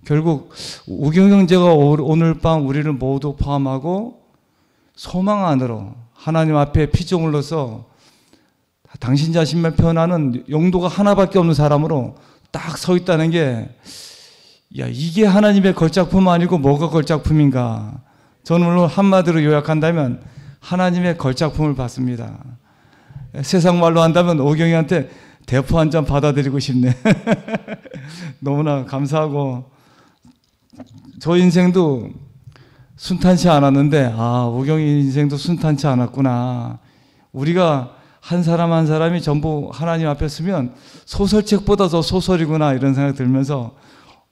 결국 우경 형제가 오늘 밤 우리를 모두 포함하고 소망 안으로 하나님 앞에 피조물로서 당신 자신만 표현하는 용도가 하나밖에 없는 사람으로 딱 서 있다는 게, 야, 이게 하나님의 걸작품 아니고 뭐가 걸작품인가. 저는 오늘 한마디로 요약한다면 하나님의 걸작품을 받습니다. 세상 말로 한다면 오경이한테 대포 한 잔 받아들이고 싶네. 너무나 감사하고, 저 인생도 순탄치 않았는데, 오경이 인생도 순탄치 않았구나. 우리가 한 사람 한 사람이 전부 하나님 앞에 서면 소설책보다 더 소설이구나, 이런 생각이 들면서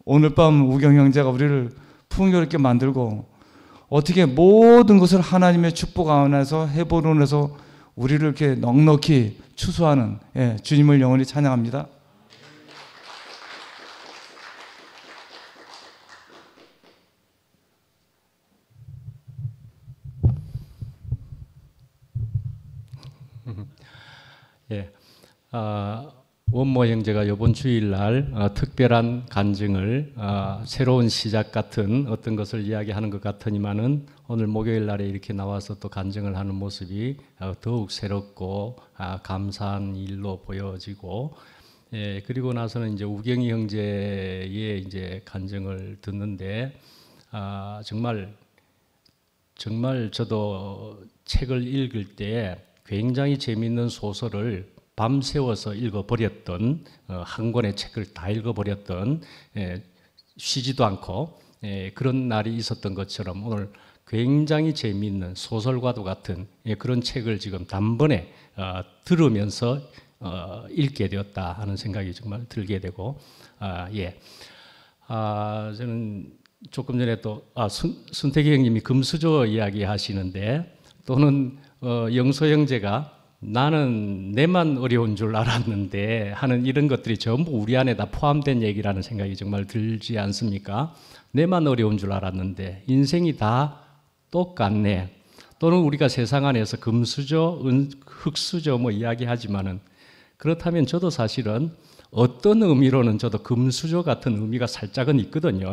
오늘 밤 우경 형제가 우리를 풍요롭게 만들고, 어떻게 모든 것을 하나님의 축복 안에서 해보론에서 우리를 이렇게 넉넉히 추수하는, 주님을 영원히 찬양합니다. 예, 원모 형제가 이번 주일날 특별한 간증을, 새로운 시작 같은 어떤 것을 이야기하는 것 같으니만은 오늘 목요일 날에 이렇게 나와서 또 간증을 하는 모습이 더욱 새롭고 감사한 일로 보여지고, 그리고 나서는 이제 우경이 형제의 이제 간증을 듣는데, 정말 저도 책을 읽을 때 굉장히 재미있는 소설을 밤새워서 읽어버렸던, 한 권의 책을 다 읽어버렸던, 쉬지도 않고 그런 날이 있었던 것처럼 오늘 굉장히 재미있는 소설과도 같은 그런 책을 지금 단번에 들으면서 읽게 되었다 하는 생각이 정말 들게 되고, 저는 조금 전에 또 순택이 형님이 금수저 이야기 하시는데, 또는 영소 형제가 나는 내만 어려운 줄 알았는데 하는 이런 것들이 전부 우리 안에 다 포함된 얘기라는 생각이 정말 들지 않습니까? 내만 어려운 줄 알았는데 인생이 다 똑같네. 또는 우리가 세상 안에서 금수저, 흙수저 뭐 이야기하지만은, 그렇다면 저도 사실은 어떤 의미로는 저도 금수저 같은 의미가 살짝은 있거든요.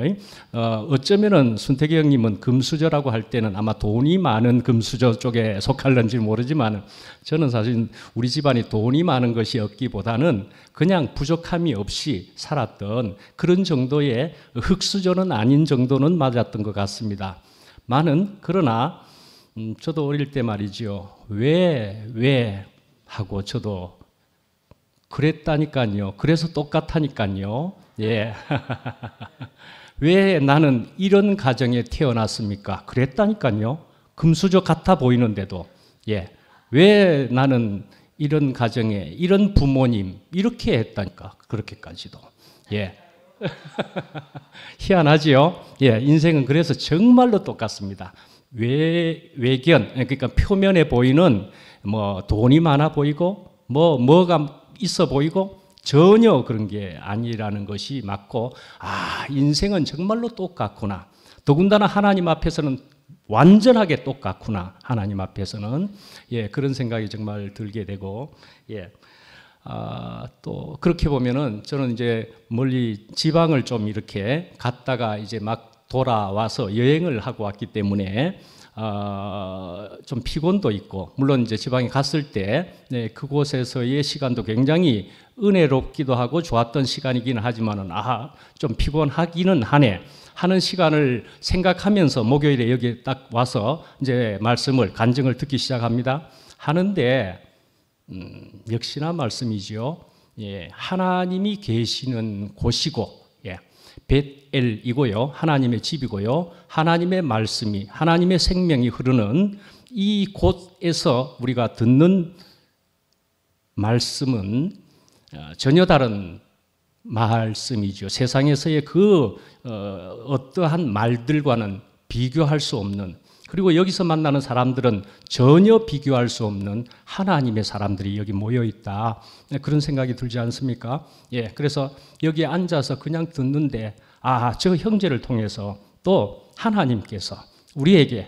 어쩌면은 순택이 형님은 금수저라고 할 때는 아마 돈이 많은 금수저 쪽에 속할는지 모르지만, 저는 사실 우리 집안이 돈이 많은 것이었기보다는 그냥 부족함이 없이 살았던 그런 정도의 흙수저는 아닌 정도는 맞았던 것 같습니다. 그러나 저도 어릴 때 말이죠. 왜 하고 저도 그랬다니까요. 그래서 똑같다니까요. 예. 왜 나는 이런 가정에 태어났습니까? 그랬다니까요. 금수저 같아 보이는데도. 예. 왜 나는 이런 가정에, 이런 부모님, 이렇게 했다니까. 그렇게까지도. 예. 희한하지요? 예. 인생은 그래서 정말로 똑같습니다. 외견, 그러니까 표면에 보이는 뭐 돈이 많아 보이고, 뭐가 있어 보이고 전혀 그런 게 아니라는 것이 맞고, 인생은 정말로 똑같구나. 더군다나 하나님 앞에서는 완전하게 똑같구나. 하나님 앞에서는. 예, 그런 생각이 정말 들게 되고, 또 그렇게 보면은 저는 이제 멀리 지방을 좀 이렇게 갔다가 이제 막 돌아와서 여행을 하고 왔기 때문에 좀 피곤도 있고, 물론 이제 지방에 갔을 때 네, 그곳에서의 시간도 굉장히 은혜롭기도 하고 좋았던 시간이기는 하지만은 좀 피곤하기는 하네 하는 시간을 생각하면서 목요일에 여기 딱 와서 이제 말씀을 간증을 듣기 시작합니다. 하는데 역시나 말씀이죠. 예, 하나님이 계시는 곳이고, 예, 벳엘이고요, 하나님의 집이고요, 하나님의 말씀이, 하나님의 생명이 흐르는 이 곳에서 우리가 듣는 말씀은 전혀 다른 말씀이죠. 세상에서의 그 어떠한 말들과는 비교할 수 없는, 그리고 여기서 만나는 사람들은 전혀 비교할 수 없는 하나님의 사람들이 여기 모여 있다. 그런 생각이 들지 않습니까? 예, 그래서 여기에 앉아서 그냥 듣는데 저 형제를 통해서 또 하나님께서 우리에게,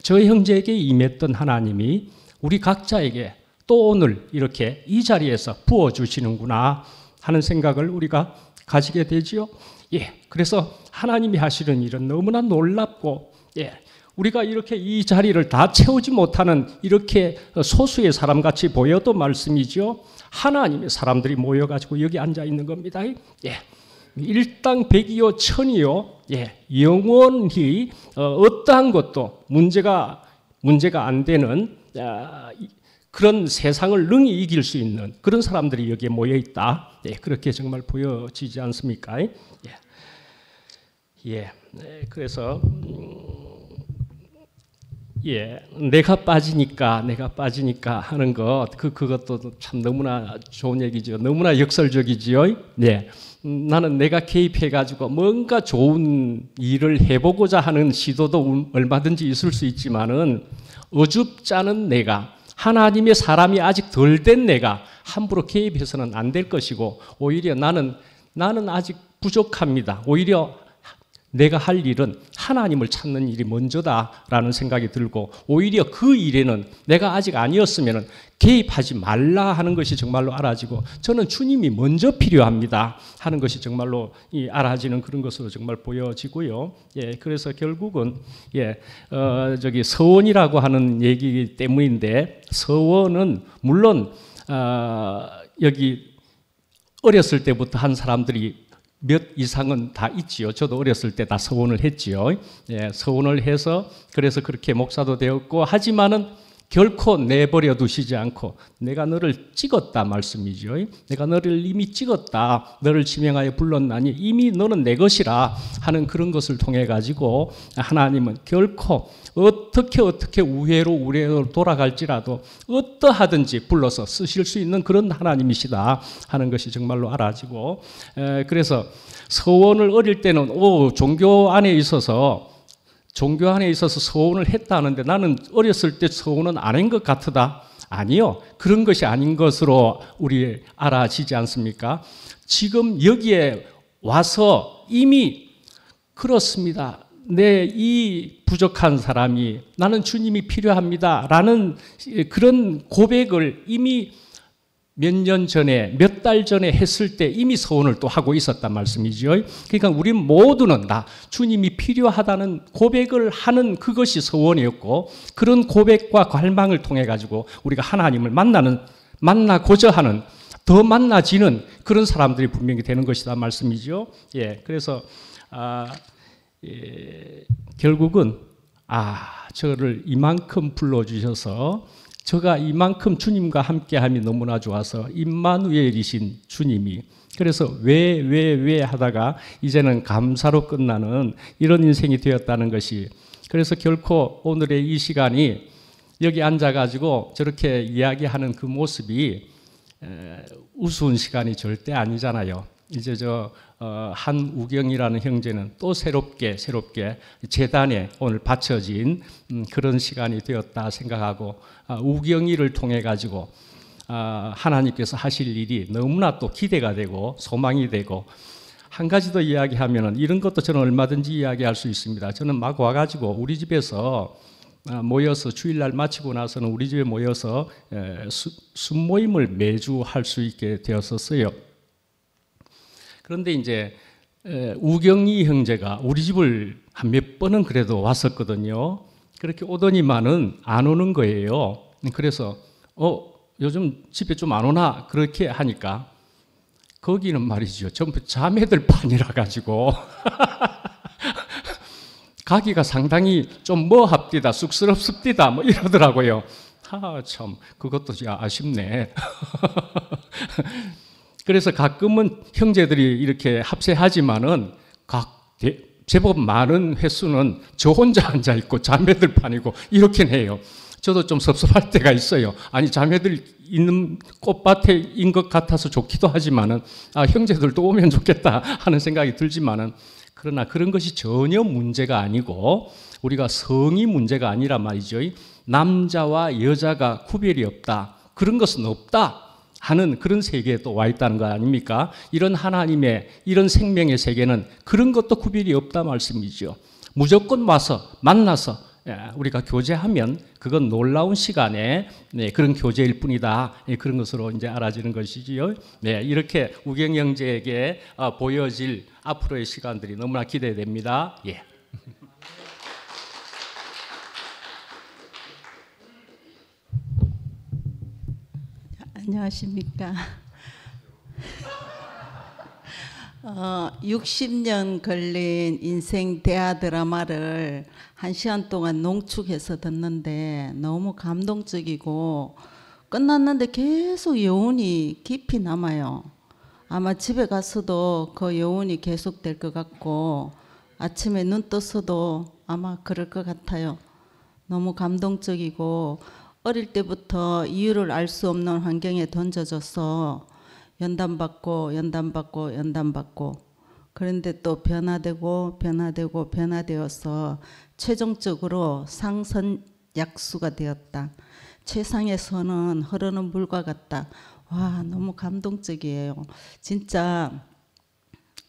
저 형제에게 임했던 하나님이 우리 각자에게 또 오늘 이렇게 이 자리에서 부어주시는구나 하는 생각을 우리가 가지게 되지요. 예, 그래서 하나님이 하시는 일은 너무나 놀랍고, 예, 우리가 이렇게 이 자리를 다 채우지 못하는 이렇게 소수의 사람같이 보여도 말씀이죠. 하나님의 사람들이 모여가지고 여기 앉아 있는 겁니다. 예, 일당백이요 천이요, 예, 영원히 어떠한 것도 문제가 안 되는 그런 세상을 능히 이길 수 있는 그런 사람들이 여기에 모여 있다. 예, 그렇게 정말 보여지지 않습니까? 예, 그래서 예, 내가 빠지니까 하는 것, 그것도 참 너무나 좋은 얘기죠. 너무나 역설적이지요. 네, 나는 내가 개입해가지고 뭔가 좋은 일을 해보고자 하는 시도도 얼마든지 있을 수 있지만은 어줍잖은 내가, 하나님의 사람이 아직 덜 된 내가 함부로 개입해서는 안 될 것이고, 오히려 나는 아직 부족합니다. 오히려 내가 할 일은 하나님을 찾는 일이 먼저다라는 생각이 들고, 오히려 그 일에는 내가 아직 아니었으면 개입하지 말라 하는 것이 정말로 알아지고, 저는 주님이 먼저 필요합니다 하는 것이 정말로 알아지는 그런 것으로 정말 보여지고요. 예, 그래서 결국은 저기 서원이라고 하는 얘기 때문인데, 서원은 물론 여기 어렸을 때부터 한 사람들이 몇 이상은 다 있지요. 저도 어렸을 때 다 서원을 했지요. 예, 서원을 해서 그래서 그렇게 목사도 되었고, 하지만은 결코 내버려 두시지 않고 내가 너를 찍었다 말씀이죠. 내가 너를 이미 찍었다. 너를 지명하여 불렀나니 이미 너는 내 것이라 하는 그런 것을 통해 가지고 하나님은 결코 어떻게 우회로 돌아갈지라도 어떠하든지 불러서 쓰실 수 있는 그런 하나님이시다 하는 것이 정말로 알아지고, 그래서 서원을 어릴 때는 종교 안에 있어서 서원을 했다 하는데, 나는 어렸을 때 서원은 안 한 것 같다. 아니요, 그런 것이 아닌 것으로 우리 알아지지 않습니까? 지금 여기에 와서 이미 그렇습니다. 내 이 부족한 사람이, 나는 주님이 필요합니다 라는 그런 고백을 이미 몇 년 전에, 몇 달 전에 했을 때 이미 서원을 또 하고 있었단 말씀이죠. 그러니까 우리 모두는 다 주님이 필요하다는 고백을 하는 그것이 서원이었고, 그런 고백과 갈망을 통해 가지고 우리가 하나님을 만나고자 하는, 더 만나지는 그런 사람들이 분명히 되는 것이다 말씀이죠. 예, 그래서 결국은 저를 이만큼 불러주셔서 제가 이만큼 주님과 함께함이 너무나 좋아서 임마누엘이신 주님이, 그래서 왜 하다가 이제는 감사로 끝나는 이런 인생이 되었다는 것이, 그래서 결코 오늘의 이 시간이 여기 앉아가지고 저렇게 이야기하는 그 모습이 우스운 시간이 절대 아니잖아요. 이제 한우경이라는 형제는 또 새롭게 제단에 오늘 바쳐진 그런 시간이 되었다 생각하고, 우경이를 통해 가지고 하나님께서 하실 일이 너무나 또 기대가 되고 소망이 되고, 한 가지 더 이야기하면은 이런 것도 저는 얼마든지 이야기할 수 있습니다. 저는 막 와가지고 우리 집에서 모여서 주일날 마치고 나서는 우리 집에 모여서 순모임을 매주 할 수 있게 되었었어요. 그런데 이제 우경이 형제가 우리 집을 한 몇 번은 그래도 왔었거든요. 그렇게 오더니만은 안 오는 거예요. 그래서 요즘 집에 좀 안 오나 그렇게 하니까 거기는 말이죠. 전부 자매들 판이라 가지고 가기가 상당히 좀 뭐합디다 쑥스럽습디다 뭐 이러더라고요. 참 그것도 아쉽네. 그래서 가끔은 형제들이 이렇게 합세하지만은 제법 많은 횟수는 저 혼자 앉아 있고 자매들 판이고 이렇게 해요. 저도 좀 섭섭할 때가 있어요. 아니 자매들 있는 꽃밭에인 것 같아서 좋기도 하지만은 형제들도 오면 좋겠다 하는 생각이 들지만은 그러나 그런 것이 전혀 문제가 아니고 우리가 성이 문제가 아니라 말이죠. 남자와 여자가 구별이 없다. 그런 것은 없다 하는 그런 세계에 또 와 있다는 거 아닙니까? 이런 하나님의 이런 생명의 세계는 그런 것도 구별이 없다 말씀이죠. 무조건 와서 만나서 우리가 교제하면 그건 놀라운 시간에 그런 교제일 뿐이다. 그런 것으로 이제 알아지는 것이지요. 이렇게 우경 형제에게 보여질 앞으로의 시간들이 너무나 기대됩니다. 예. 안녕하십니까. 60년 걸린 인생 대하 드라마를 1시간 동안 농축해서 듣는데 너무 감동적이고 끝났는데 계속 여운이 깊이 남아요. 아마 집에 가서도 그 여운이 계속될 것 같고 아침에 눈 떠서도 아마 그럴 것 같아요. 너무 감동적이고 어릴 때부터 이유를 알 수 없는 환경에 던져져서 연단받고 그런데 또 변화되고 변화되어서 최종적으로 상선약수가 되었다. 최상의 선은 흐르는 물과 같다. 와, 너무 감동적이에요. 진짜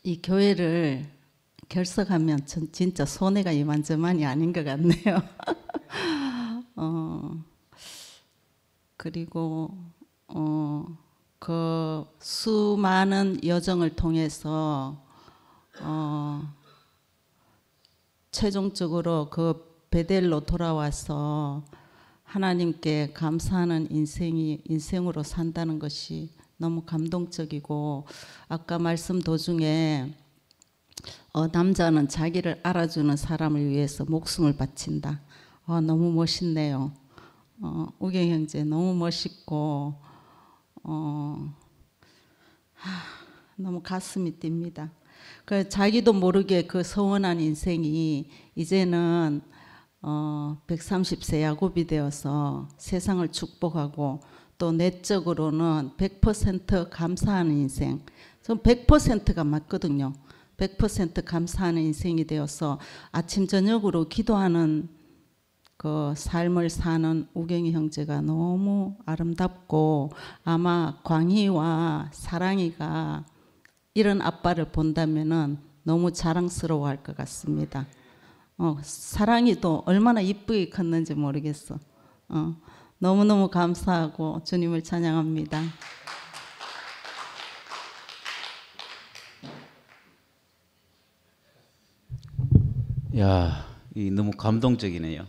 이 교회를 결석하면 전 진짜 손해가 이만저만이 아닌 것 같네요. 그리고 그 수많은 여정을 통해서 최종적으로 그 베델로 돌아와서 하나님께 감사하는 인생으로 산다는 것이 너무 감동적이고 아까 말씀 도중에 남자는 자기를 알아주는 사람을 위해서 목숨을 바친다. 너무 멋있네요. 우경 형제 너무 멋있고 너무 가슴이 뜁니다. 그 자기도 모르게 그 서원한 인생이 이제는 130세 야곱이 되어서 세상을 축복하고 또 내적으로는 100% 감사하는 인생. 전 100%가 맞거든요. 100% 감사하는 인생이 되어서 아침 저녁으로 기도하는 그 삶을 사는 우경이 형제가 너무 아름답고 아마 광희와 사랑이가 이런 아빠를 본다면은 너무 자랑스러워할 것 같습니다. 사랑이도 얼마나 이쁘게 컸는지 모르겠어. 너무너무 감사하고 주님을 찬양합니다. 야, 이 너무 감동적이네요.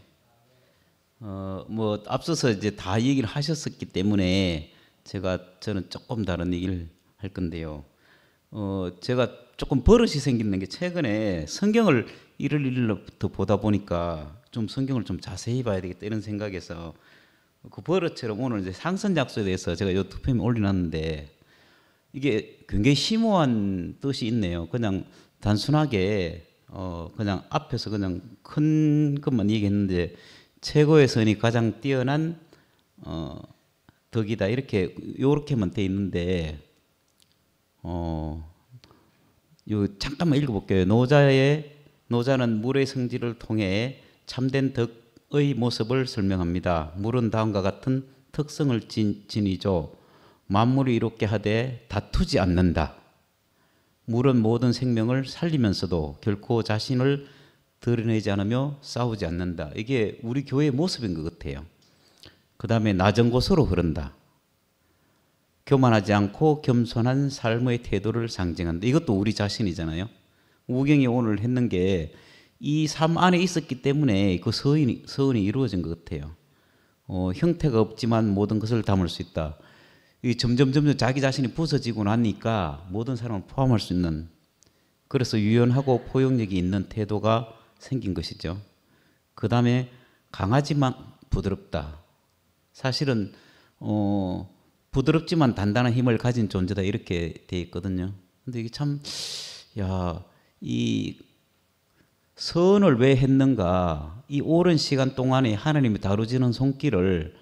뭐 앞서서 이제 다 얘기를 하셨었기 때문에 저는 조금 다른 얘기를 할 건데요. 제가 조금 버릇이 생기는 게 최근에 성경을 일일부터 보다 보니까 좀 성경을 좀 자세히 봐야 되겠다 이런 생각에서 그 버릇처럼 오늘 이제 상선약소에 대해서 제가 요 투표에 올려놨는데 이게 굉장히 심오한 뜻이 있네요. 그냥 단순하게 그냥 앞에서 그냥 큰 것만 얘기했는데 최고의 선이 가장 뛰어난 덕이다 이렇게 요렇게만 돼 있는데 요 잠깐만 읽어볼게요. 노자는 물의 성질을 통해 참된 덕의 모습을 설명합니다. 물은 다음과 같은 특성을 지니죠. 만물이 이롭게 하되 다투지 않는다. 물은 모든 생명을 살리면서도 결코 자신을 드러내지 않으며 싸우지 않는다. 이게 우리 교회의 모습인 것 같아요. 그 다음에 낮은 곳으로 흐른다. 교만하지 않고 겸손한 삶의 태도를 상징한다. 이것도 우리 자신이잖아요. 우경이 오늘 했는 게 이 삶 안에 있었기 때문에 그 서은이 이루어진 것 같아요. 형태가 없지만 모든 것을 담을 수 있다. 이 점점 자기 자신이 부서지고 나니까 모든 사람을 포함할 수 있는, 그래서 유연하고 포용력이 있는 태도가 생긴 것이죠. 그 다음에 강하지만 부드럽다. 사실은 부드럽지만 단단한 힘을 가진 존재다 이렇게 돼 있거든요. 근데 이게 참, 이 서은을 왜 했는가? 이 오랜 시간 동안에 하나님이 다루지는 손길을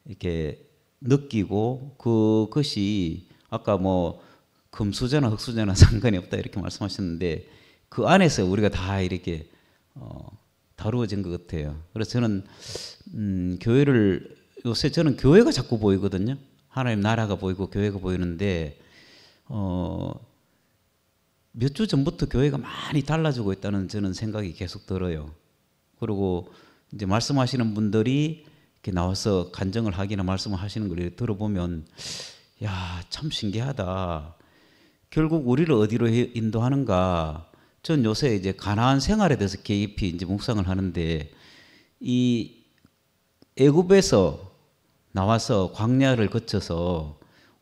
이렇게 느끼고, 그것이 아까 뭐 금수저나 흙수저나 상관이 없다 이렇게 말씀하셨는데, 그 안에서 우리가 다 이렇게 다루어진 것 같아요. 그래서 저는 교회를, 요새 저는 교회가 자꾸 보이거든요. 하나님 나라가 보이고 교회가 보이는데 몇 주 전부터 교회가 많이 달라지고 있다는 저는 생각이 계속 들어요. 그리고 이제 말씀하시는 분들이 이렇게 나와서 간증을 하기나 말씀을 하시는 걸 들어보면, 참 신기하다. 결국 우리를 어디로 인도하는가? 전 요새 이제 가나안 생활에 대해서 깊이 이제 묵상을 하는데, 이 애굽에서 나와서 광야를 거쳐서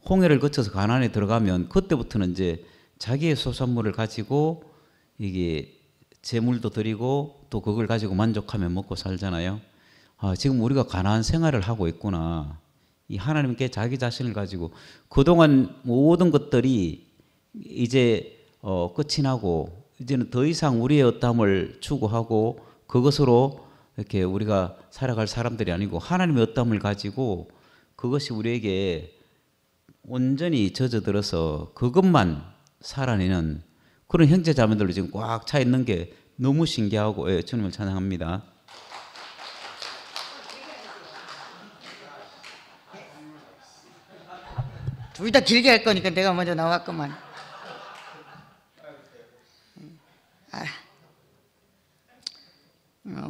홍해를 거쳐서 가나안에 들어가면 그때부터는 이제 자기의 소산물을 가지고 이게 제물도 드리고 또 그걸 가지고 만족하며 먹고 살잖아요. 지금 우리가 가나안 생활을 하고 있구나. 이 하나님께 자기 자신을 가지고 그동안 모든 것들이 이제 끝이 나고 이제는 더 이상 우리의 어떠함을 추구하고 그것으로 이렇게 우리가 살아갈 사람들이 아니고 하나님의 어떠함을 가지고 그것이 우리에게 온전히 젖어들어서 그것만 살아내는 그런 형제 자매들로 지금 꽉 차 있는 게 너무 신기하고, 주님을 찬양합니다. 둘 다 길게 할 거니까 내가 먼저 나왔구만.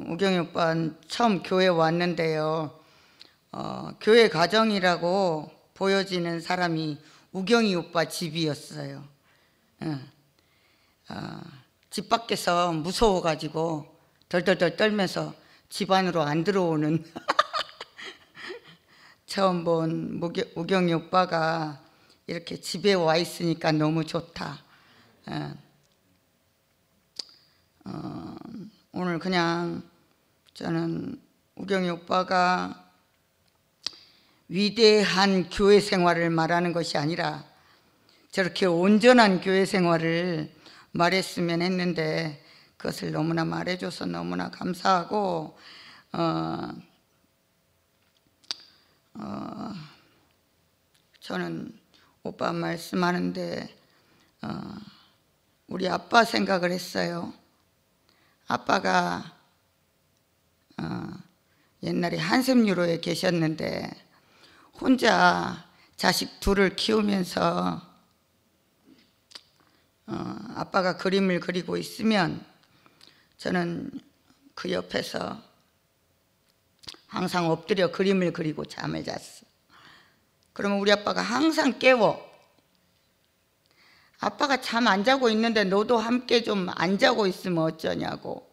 우경이 오빠는 처음 교회 왔는데요. 교회 가정이라고 보여지는 사람이 우경이 오빠 집이었어요. 집 밖에서 무서워가지고 덜덜덜 떨면서 집 안으로 안 들어오는 처음 본 우경이 오빠가 이렇게 집에 와 있으니까 너무 좋다. 오늘 그냥 저는 우경이 오빠가 위대한 교회 생활을 말하는 것이 아니라 저렇게 온전한 교회 생활을 말했으면 했는데, 그것을 너무나 말해줘서 너무나 감사하고, 저는 오빠 말씀하는데 우리 아빠 생각을 했어요. 아빠가 옛날에 한샘유로에 계셨는데 혼자 자식 둘을 키우면서 아빠가 그림을 그리고 있으면 저는 그 옆에서 항상 엎드려 그림을 그리고 잠을 잤어. 그러면 우리 아빠가 항상 깨워. 아빠가 잠 안 자고 있는데 너도 함께 좀 안 자고 있으면 어쩌냐고.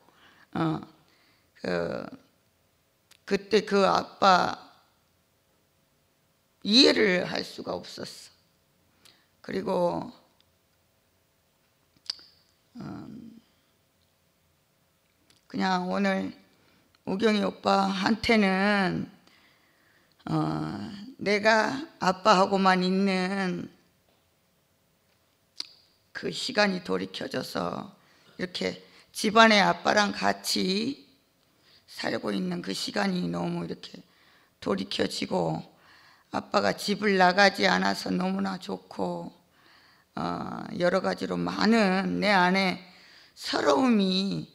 그때 그 아빠 이해를 할 수가 없었어. 그리고 그냥 오늘 우경이 오빠한테는 내가 아빠하고만 있는 그 시간이 돌이켜져서 이렇게 집안의 아빠랑 같이 살고 있는 그 시간이 너무 이렇게 돌이켜지고, 아빠가 집을 나가지 않아서 너무나 좋고, 여러 가지로 많은 내 안에 서러움을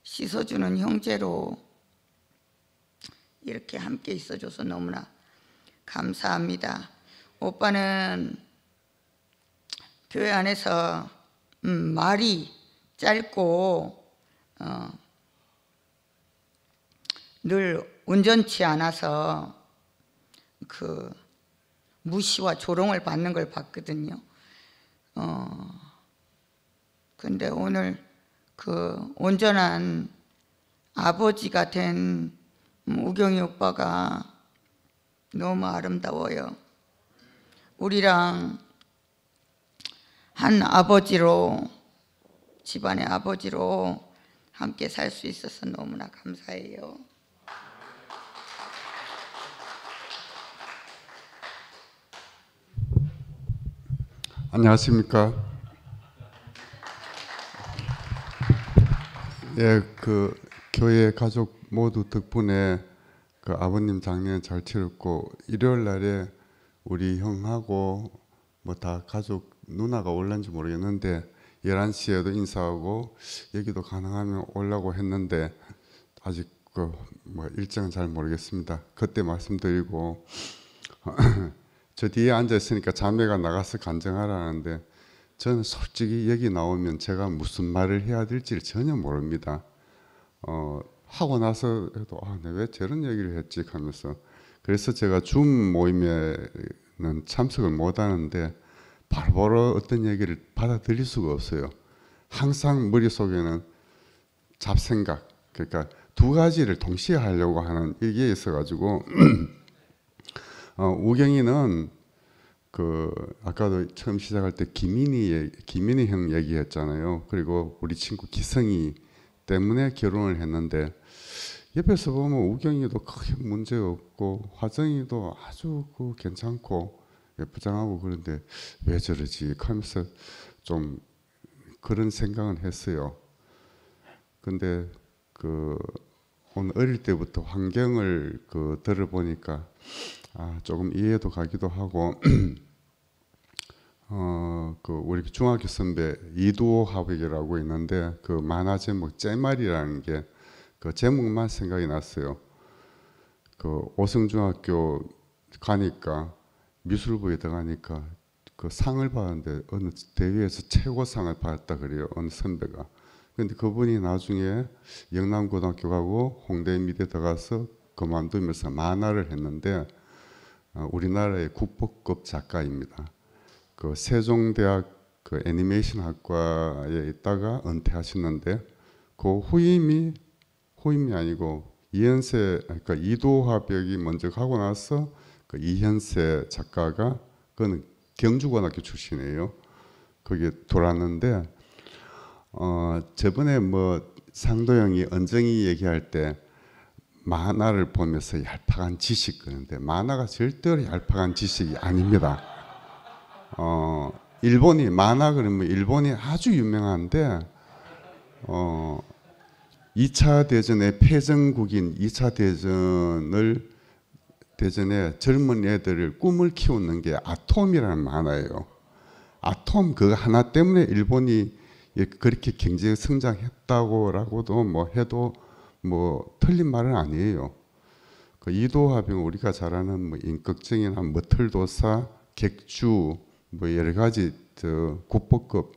씻어주는 형제로 이렇게 함께 있어줘서 너무나 감사합니다. 오빠는 교회 안에서 말이 짧고 늘 온전치 않아서 그 무시와 조롱을 받는 걸 봤거든요. 근데 오늘 그 온전한 아버지가 된 우경이 오빠가 너무 아름다워요. 우리랑 한 아버지로, 집안의 아버지로 함께 살 수 있어서 너무나 감사해요. 안녕하십니까? 예, 그 교회 가족 모두 덕분에 그 아버님 장례 잘 치렀고, 일요일 날에 우리 형하고 뭐 다 가족 누나가 올란지 모르겠는데 11시에도 인사하고 여기도 가능하면 오려고 했는데 아직 그 뭐 일정은 잘 모르겠습니다. 그때 말씀드리고 저 뒤에 앉아 있으니까 자매가 나가서 간증하라는데 저는 솔직히 여기 나오면 제가 무슨 말을 해야 될지를 전혀 모릅니다. 하고 나서 해도 내가 왜 저런 얘기를 했지 하면서, 그래서 제가 줌 모임에는 참석을 못 하는데 바로바로 어떤 얘기를 받아들일 수가 없어요. 항상 머릿속에는 잡생각, 그러니까 두 가지를 동시에 하려고 하는 이게 있어가지고 우경이는 그 아까도 처음 시작할 때 김민희 형 얘기했잖아요. 그리고 우리 친구 기성이 때문에 결혼을 했는데 옆에서 보면 우경이도 크게 문제 없고 화정이도 아주 그 괜찮고 예쁘장하고, 그런데 왜 저러지 하면서 좀 그런 생각은 했어요. 근데 그 오늘 어릴 때부터 환경을 그 들어보니까 조금 이해도 가기도 하고 그 우리 중학교 선배 이두호 하백이라고 있는데 그 만화 제목 째말이라는 게 그 제목만 생각이 났어요. 그 오성중학교 가니까 미술부에 들어가니까 그 상을 받았는데 어느 대회에서 최고상을 받았다 그래요. 어느 선배가. 근데 그분이 나중에 영남고등학교 가고 홍대미대 들어가서 그만두면서 만화를 했는데 우리나라의 국보급 작가입니다. 그 세종대학 그 애니메이션 학과에 있다가 은퇴하셨는데 그 후임이 아니고 이현세, 그러니까 이도화벽이 먼저 하고 나서 그 이현세 작가가 그는 경주고등학교 출신이에요. 거기에 돌았는데 저번에 뭐 상도형이 은정이 얘기할 때 만화를 보면서 얄팍한 지식 그런데 만화가 절대로 얄팍한 지식이 아닙니다. 일본이 만화 그러면 일본이 아주 유명한데 2차 대전의 패전국인 2차 대전에 젊은 애들을 꿈을 키우는 게 아톰이라는 만화예요. 아톰 그거 하나 때문에 일본이 그렇게 경제 성장했다고라고도 뭐 해도 뭐 틀린 말은 아니에요. 그 이도화병 우리가 잘 아는 뭐 인격적이나 머털도사, 객주 뭐 여러 가지 국보급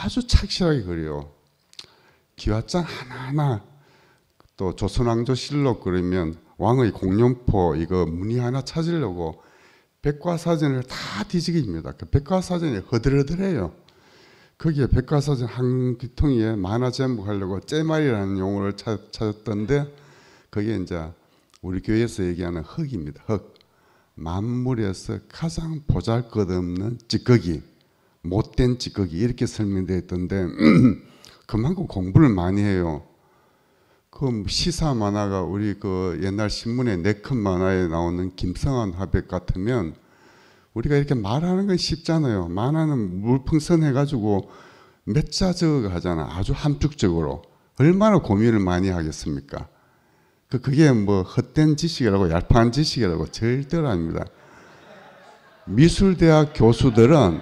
아주 착실하게 그려요. 기와장 하나하나, 또 조선왕조실록 그러면 왕의 공룡포 이거 무늬 하나 찾으려고 백과사전을 다 뒤지깁니다. 그 백과사전이 허들허들해요. 거기에 백과사전 한 귀퉁이에 만화 제목 하려고 째말이라는 용어를 찾았던데 그게 이제 우리 교회에서 얘기하는 흙입니다. 흙. 만물에서 가장 보잘것없는 찌꺼기, 못된 찌꺼기 이렇게 설명되어 있던데 그만큼 공부를 많이 해요. 그 시사 만화가 우리 그 옛날 신문에 네컷 만화에 나오는 김성환 화백 같으면 우리가 이렇게 말하는 건 쉽잖아요. 만화는 물풍선해가지고 몇 자 적어 하잖아. 아주 함축적으로. 얼마나 고민을 많이 하겠습니까? 그게 뭐 헛된 지식이라고 얄팍한 지식이라고 절대로 아닙니다. 미술대학 교수들은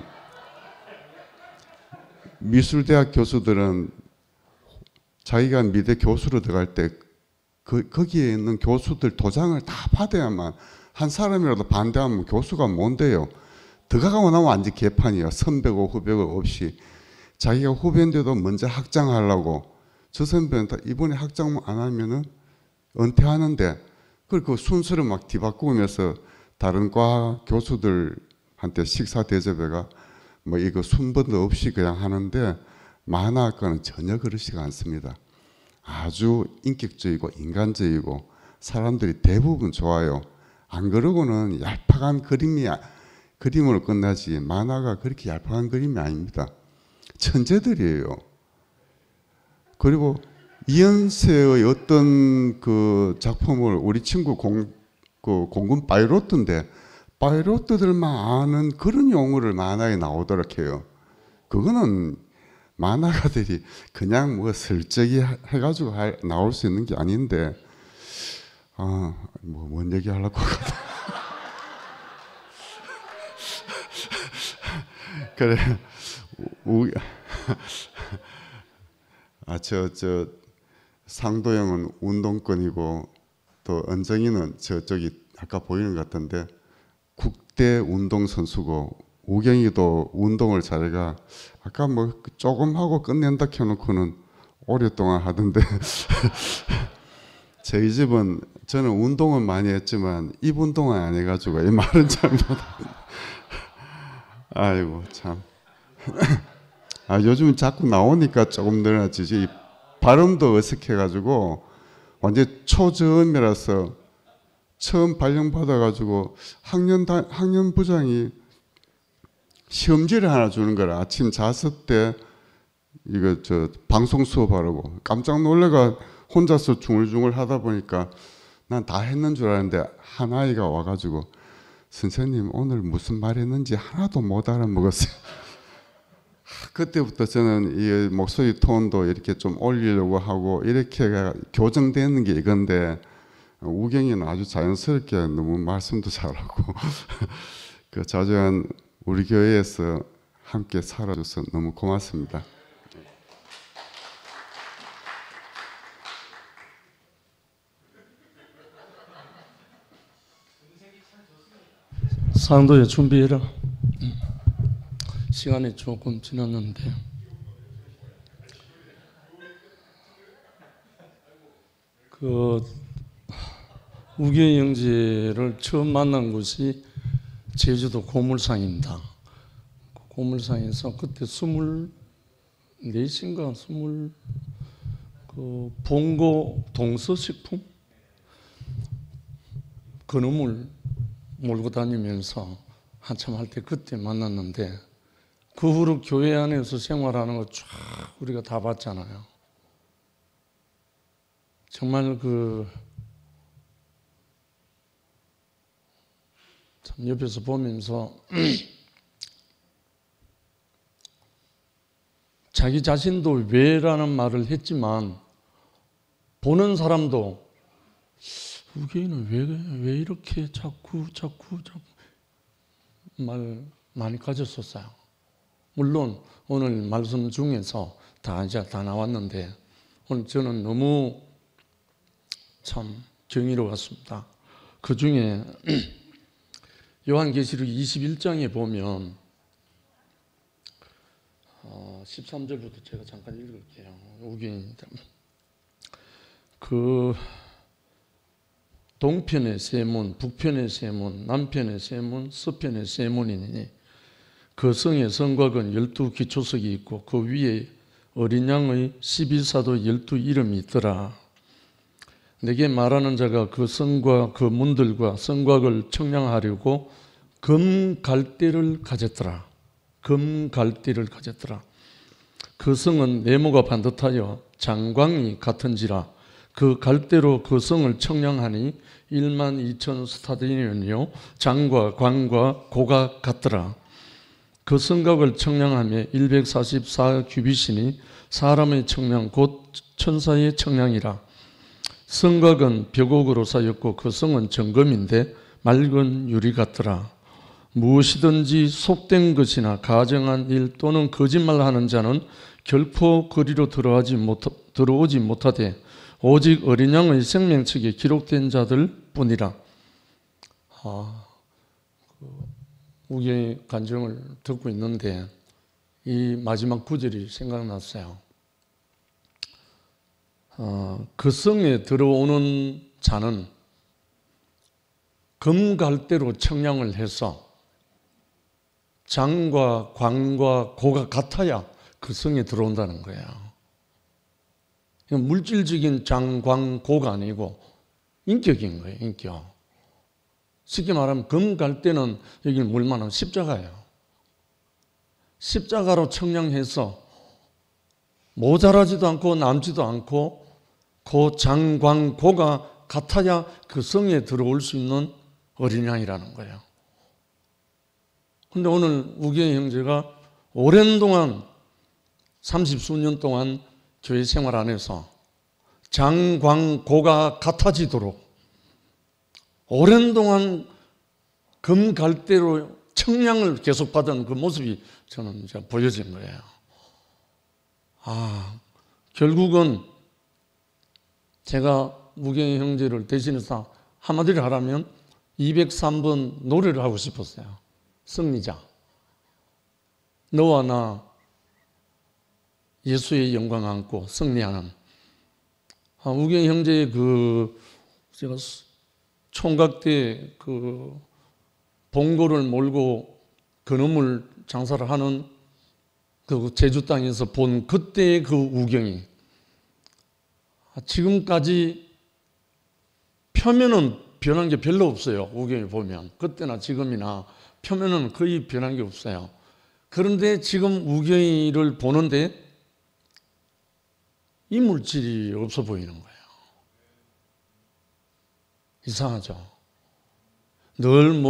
자기가 미대 교수로 들어갈 때 거기에 있는 교수들 도장을 다 받아야만, 한 사람이라도 반대하면 교수가 뭔데요. 들어가고 나면 완전 개판이야. 선배고 후배고 없이. 자기가 후배인데도 먼저 학장하려고, 저 선배는 이번에 학장 안 하면은 은퇴하는데 그 순서를 막 뒤바꾸면서 다른 과 교수들한테 식사 대접해가 뭐 이거 순번도 없이 그냥 하는데 만화학과는 전혀 그렇지가 않습니다. 아주 인격적이고 인간적이고 사람들이 대부분 좋아요. 안 그러고는 얄팍한 그림으로 끝나지 만화가 그렇게 얄팍한 그림이 아닙니다. 천재들이에요. 그리고 이연세의 어떤 그 작품을 우리 친구 공군 파이로트인데 파이로트들만 아는 그런 용어를 만화에 나오도록 해요. 그거는 만화가들이 그냥 뭐 슬쩍이 해가지고 나올 수 있는 게 아닌데, 뭐 뭔 얘기 하려고 하거든. 그래, 저 상도형은 운동권이고 또 은정이는 저쪽이 아까 보이는 것 같은데 국대 운동선수고 우경이도 운동을 잘해가 아까 뭐 조금 하고 끝낸다 켜놓고는 오랫동안 하던데 저희 집은 저는 운동은 많이 했지만 입 운동은 안 해가지고 이 말은 잘 못하는데 아이고 참 요즘 자꾸 나오니까 조금 늘어나지 발음도 어색해가지고 완전 초저음이라서 처음 발령받아가지고 학년부장이 시험지를 하나 주는 거라 아침 잤을 때 이거 저 방송 수업하라고 깜짝 놀래가 혼자서 중얼중얼 하다 보니까 난 다 했는 줄 알았는데 한 아이가 와가지고 선생님 오늘 무슨 말 했는지 하나도 못 알아먹었어요. 그때부터 저는 이 목소리 톤도 이렇게 좀 올리려고 하고 이렇게 교정되는 게 이건데 우경이는 아주 자연스럽게 너무 말씀도 잘하고 그 자주한 우리 교회에서 함께 살아줘서 너무 고맙습니다. 상도야 준비해라. 시간이 조금 지났는데 그 우경이 형제를 처음 만난 곳이 제주도 고물상입니다. 고물상에서 그때 24인가 그 봉고 동서식품 그놈을 몰고 다니면서 한참 할 때 그때 만났는데 그 후로 교회 안에서 생활하는 거 쫙 우리가 다 봤잖아요. 정말 참 옆에서 보면서 자기 자신도 왜라는 말을 했지만 보는 사람도 우경이는 왜 이렇게 자꾸 말 많이 가졌었어요. 물론 오늘 말씀 중에서 이제 다 나왔는데 오늘 저는 너무 참 경이로웠습니다. 그 중에 요한계시록 21장에 보면 13절부터 제가 잠깐 읽을게요. 우경입니다. 그 동편의 세 문, 북편의 세 문, 남편의 세 문, 서편의 세 문이니 그 성의 성곽은 12기초석이 있고 그 위에 어린 양의 11사도 12 이름이 있더라. 내게 말하는 자가 그 성과 그 문들과 성곽을 청량하려고 금갈대를 가졌더라. 금갈대를 가졌더라. 그 성은 네모가 반듯하여 장광이 같은지라 그 갈대로 그 성을 청량하니 12,000 스타디온이요 장과 광과 고가 같더라. 그 성곽을 청량하며 144 규빗이니 사람의 청량 곧 천사의 청량이라. 성곽은 벽옥으로 쌓였고 그 성은 정금인데 맑은 유리 같더라. 무엇이든지 속된 것이나 가정한 일 또는 거짓말하는 자는 결코 그리로 들어오지 못하되 오직 어린 양의 생명책에 기록된 자들 뿐이라. 우경의 간증을 듣고 있는데 이 마지막 구절이 생각났어요. 그 성에 들어오는 자는 금갈대로 청량을 해서 장과 광과 고가 같아야 그 성에 들어온다는 거예요. 물질적인 장, 광, 고가 아니고 인격인 거예요. 인격. 쉽게 말하면 금 갈 때는 여기 물만한 십자가예요. 십자가로 청량해서 모자라지도 않고 남지도 않고 그 장, 광, 고가 같아야 그 성에 들어올 수 있는 어린 양이라는 거예요. 근데 오늘 우경희 형제가 오랜 동안 30수년 동안 교회 생활 안에서 장, 광, 고가 같아지도록 오랜 동안 금 갈대로 청량을 계속 받은 그 모습이 저는 이제 보여진 거예요. 결국은 제가 우경희 형제를 대신해서 한마디로 하라면 203번 노래를 하고 싶었어요. 승리자. 너와 나 예수의 영광 안고 승리하는. 우경희 형제의 제가 총각 때 봉고를 몰고 그놈을 장사를 하는 그 제주 땅에서 본 그때의 그 우경이 지금까지 표면은 변한 게 별로 없어요. 우경이 보면 그때나 지금이나 표면은 거의 변한 게 없어요. 그런데 지금 우경이를 보는데 이물질이 없어 보이는 거예요. 이상하죠. 늘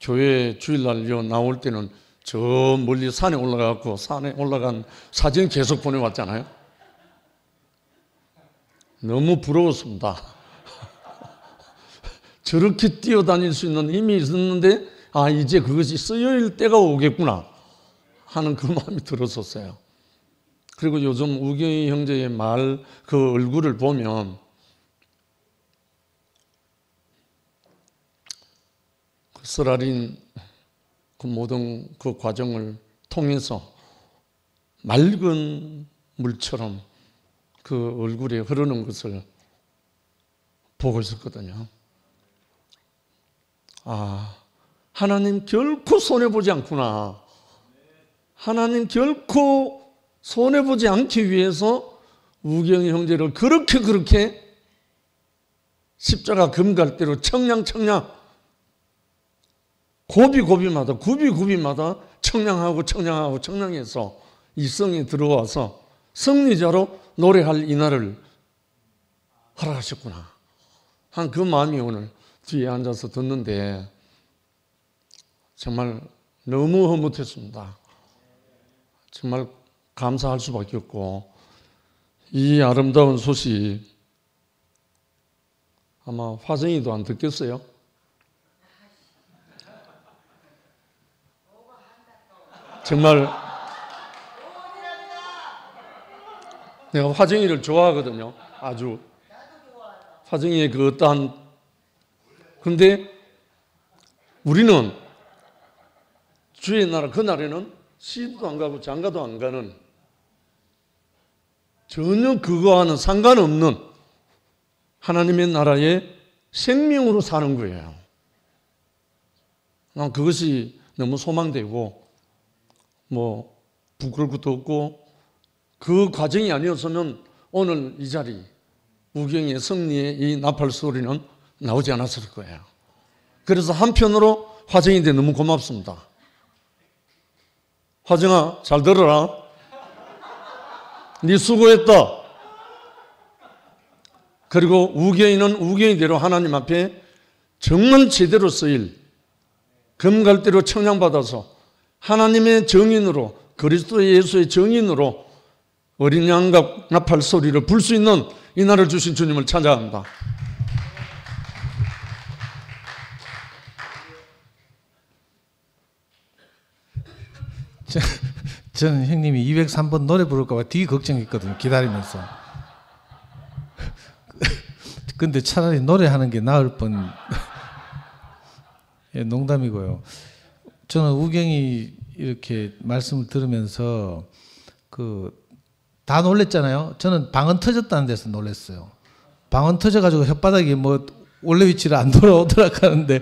교회 주일날 나올 때는 저 멀리 산에 올라가고 산에 올라간 사진 계속 보내왔잖아요. 너무 부러웠습니다. 저렇게 뛰어다닐 수 있는 힘이 있었는데 이제 그것이 쓰여질 때가 오겠구나 하는 그 마음이 들었었어요. 그리고 요즘 우경희 형제의 그 얼굴을 보면 쓰라린 그 모든 그 과정을 통해서 맑은 물처럼 그 얼굴에 흐르는 것을 보고 있었거든요. 하나님 결코 손해보지 않구나. 하나님 결코 손해보지 않기 위해서 우경희 형제를 그렇게 십자가 금갈대로 청량 고비마다 청량해서 이 성에 들어와서 승리자로 노래할 이날을 허락하셨구나 한 그 마음이 오늘 뒤에 앉아서 듣는데 정말 너무 흐뭇했습니다. 정말 감사할 수밖에 없고 이 아름다운 소식 아마 화정이도 안 듣겠어요? 정말 내가 화정이를 좋아하거든요. 아주 화정이의 그 어떠한 근데 우리는 주의 나라 그날에는 시도 안 가고 장가도 안 가는 전혀 그거와는 상관없는 하나님의 나라의 생명으로 사는 거예요. 난 그것이 너무 소망되고 부끄러울 것도 없고 그 과정이 아니었으면 오늘 이 자리 우경의 승리의 이 나팔 소리는 나오지 않았을 거예요. 그래서 한편으로 화정이한테 너무 고맙습니다. 화정아 잘 들어라. 네 수고했다. 그리고 우경이는 우경이대로 하나님 앞에 정말 제대로 쓰일 금갈대로 청량받아서 하나님의 정인으로 그리스도 예수의 정인으로 어린 양과 나팔 소리를 불 수 있는 이 날을 주신 주님을 찬양합니다. 저는 형님이 203번 노래 부를까 봐 되게 걱정했거든요. 기다리면서. 근데 차라리 노래하는 게 나을 뻔. 예, 농담이고요. 저는 우경이 이렇게 말씀을 들으면서 다 놀랬잖아요. 저는 방언 터졌다는 데서 놀랐어요. 방언 터져가지고 혓바닥이 원래 위치를 안 돌아오더라 하는데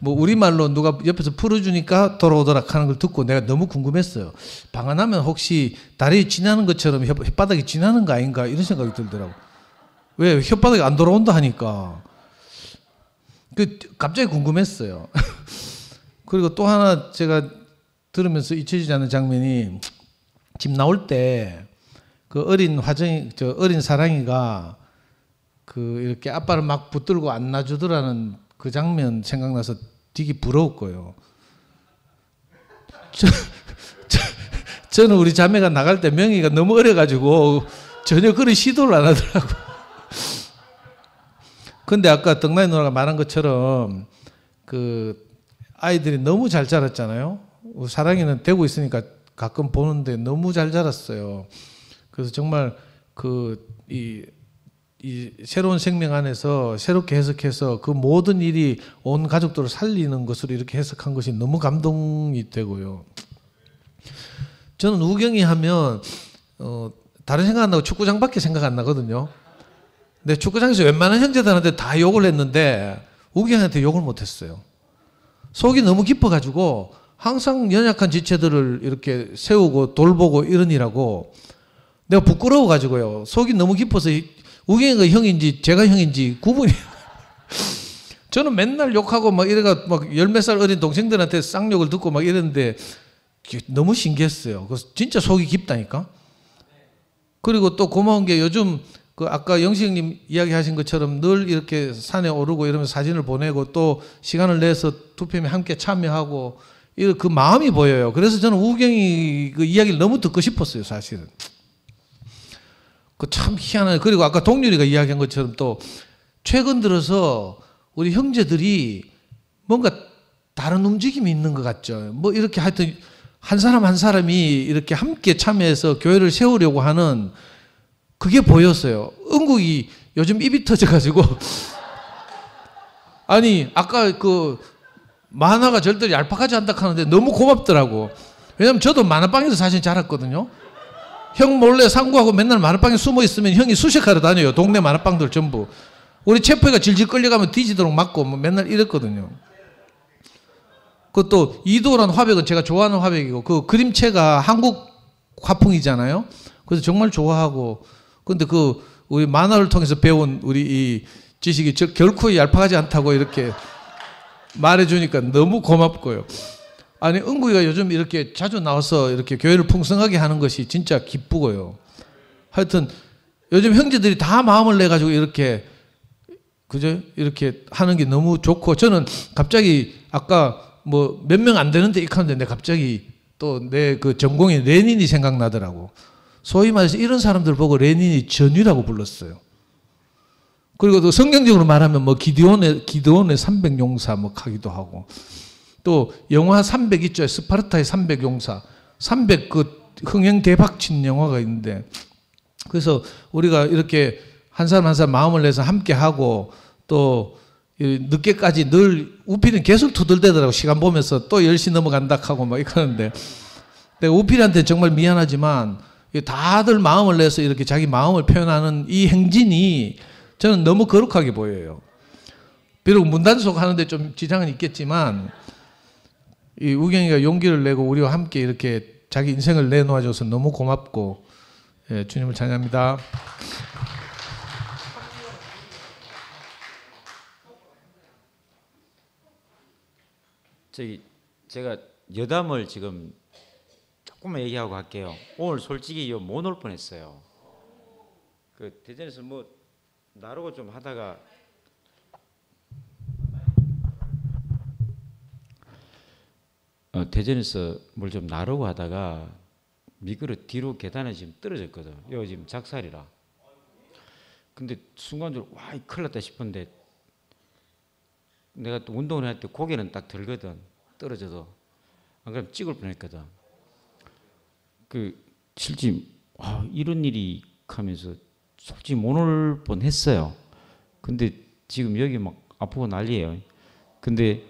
뭐 우리말로 누가 옆에서 풀어주니까 돌아오더라 하는 걸 듣고 내가 너무 궁금했어요. 방언하면 혹시 다리 지나는 것처럼 혓바닥이 지나는 거 아닌가 이런 생각이 들더라고. 왜 혓바닥이 안 돌아온다 하니까 갑자기 궁금했어요. 그리고 또 하나 제가 들으면서 잊혀지지 않는 장면이 집 나올 때 그 어린 사랑이가 그 이렇게 아빠를 막 붙들고 안아주더라는 그 장면 생각나서 되게 부러울 거예요. 저는 우리 자매가 나갈 때 명희가 너무 어려가지고 전혀 그런 시도를 안 하더라고. 근데 아까 덕나이 누나가 말한 것처럼 그 아이들이 너무 잘 자랐잖아요. 사랑이는 되고 있으니까 가끔 보는데 너무 잘 자랐어요. 그래서 정말 이 새로운 생명 안에서 새롭게 해석해서 그 모든 일이 온 가족들을 살리는 것으로 이렇게 해석한 것이 너무 감동이 되고요. 저는 우경이 하면 다른 생각 안 나고 축구장밖에 생각 안 나거든요. 근데 축구장에서 웬만한 형제들한테 다 욕을 했는데 우경이한테 욕을 못했어요. 속이 너무 깊어가지고 항상 연약한 지체들을 이렇게 세우고 돌보고 이런 일하고 내가 부끄러워가지고요. 속이 너무 깊어서 우경이가 형인지 제가 형인지 구분이 저는 맨날 욕하고 막 이래가 막 열 몇 살 어린 동생들한테 쌍욕을 듣고 막 이랬는데 너무 신기했어요. 그래서 진짜 속이 깊다니까. 그리고 또 고마운 게 요즘 그 아까 영식 형님 이야기하신 것처럼 늘 이렇게 산에 오르고 이러면서 사진을 보내고 또 시간을 내서 투표에 함께 참여하고 그 마음이 보여요. 그래서 저는 우경이 그 이야기를 너무 듣고 싶었어요, 사실은. 그 참 희한해요. 그리고 아까 동률이가 이야기한 것처럼 또 최근 들어서 우리 형제들이 뭔가 다른 움직임이 있는 것 같죠. 뭐 이렇게 하여튼 한 사람 한 사람이 이렇게 함께 참여해서 교회를 세우려고 하는 그게 보였어요. 은국이 요즘 입이 터져가지고 아니 아까 그 만화가 절대 얄팍하지 않다 하는데 너무 고맙더라고. 왜냐면 저도 만화방에서 사실 자랐거든요. 형 몰래 상구하고 맨날 만화방에 숨어 있으면 형이 수색하러 다녀요. 동네 만화방들 전부. 우리 체포해가 질질 끌려가면 뒤지도록 맞고 뭐 맨날 이랬거든요. 그것도 이도란 화백은 제가 좋아하는 화백이고 그 그림체가 한국 화풍이잖아요. 그래서 정말 좋아하고 근데 그 우리 만화를 통해서 배운 우리 이 지식이 결코 얄팍하지 않다고 이렇게 말해주니까 너무 고맙고요. 아니 은구이가 요즘 이렇게 자주 나와서 이렇게 교회를 풍성하게 하는 것이 진짜 기쁘고요. 하여튼 요즘 형제들이 다 마음을 내 가지고 이렇게 그죠? 이렇게 하는 게 너무 좋고 저는 갑자기 아까 뭐 몇 명 안 되는데 익하는데 내 갑자기 또 내 그 전공인 레닌이 생각나더라고. 소위 말해서 이런 사람들 보고 레닌이 전위라고 불렀어요. 그리고 또 성경적으로 말하면 뭐 기드온의 300용사 뭐 하기도 하고 또 영화 300 있죠. 스파르타의 300용사 300 그 흥행 대박 친 영화가 있는데 그래서 우리가 이렇게 한 사람 한 사람 마음을 내서 함께 하고 또 늦게까지 늘 우필이는 계속 투덜대더라고. 시간 보면서 또 10시 넘어간다 하고 막 이러는데 내가 우필이한테 정말 미안하지만 다들 마음을 내서 이렇게 자기 마음을 표현하는 이 행진이 저는 너무 거룩하게 보여요. 비록 문단속 하는데 좀 지장은 있겠지만 이 우경이가 용기를 내고 우리와 함께 이렇게 자기 인생을 내놓아줘서 너무 고맙고 예, 주님을 찬양합니다. 제가 여담을 지금 조금만 얘기하고 갈게요. 오늘 솔직히 못 올 뻔했어요. 그 대전에서 뭐 나르고 좀 하다가 대전에서 뭘 좀 나르고 하다가 미끄러 뒤로 계단에 지금 떨어졌거든. 여기 지금 작살이라. 근데 순간적으로 와, 큰일 났다 싶은데 내가 또 운동을 할 때 고개는 딱 들거든. 떨어져도 안 그러면 찍을 뻔했거든. 그 실제 이런 일이 하면서 솔직히 못 올 뻔했어요. 근데 지금 여기 막 아프고 난리예요. 근데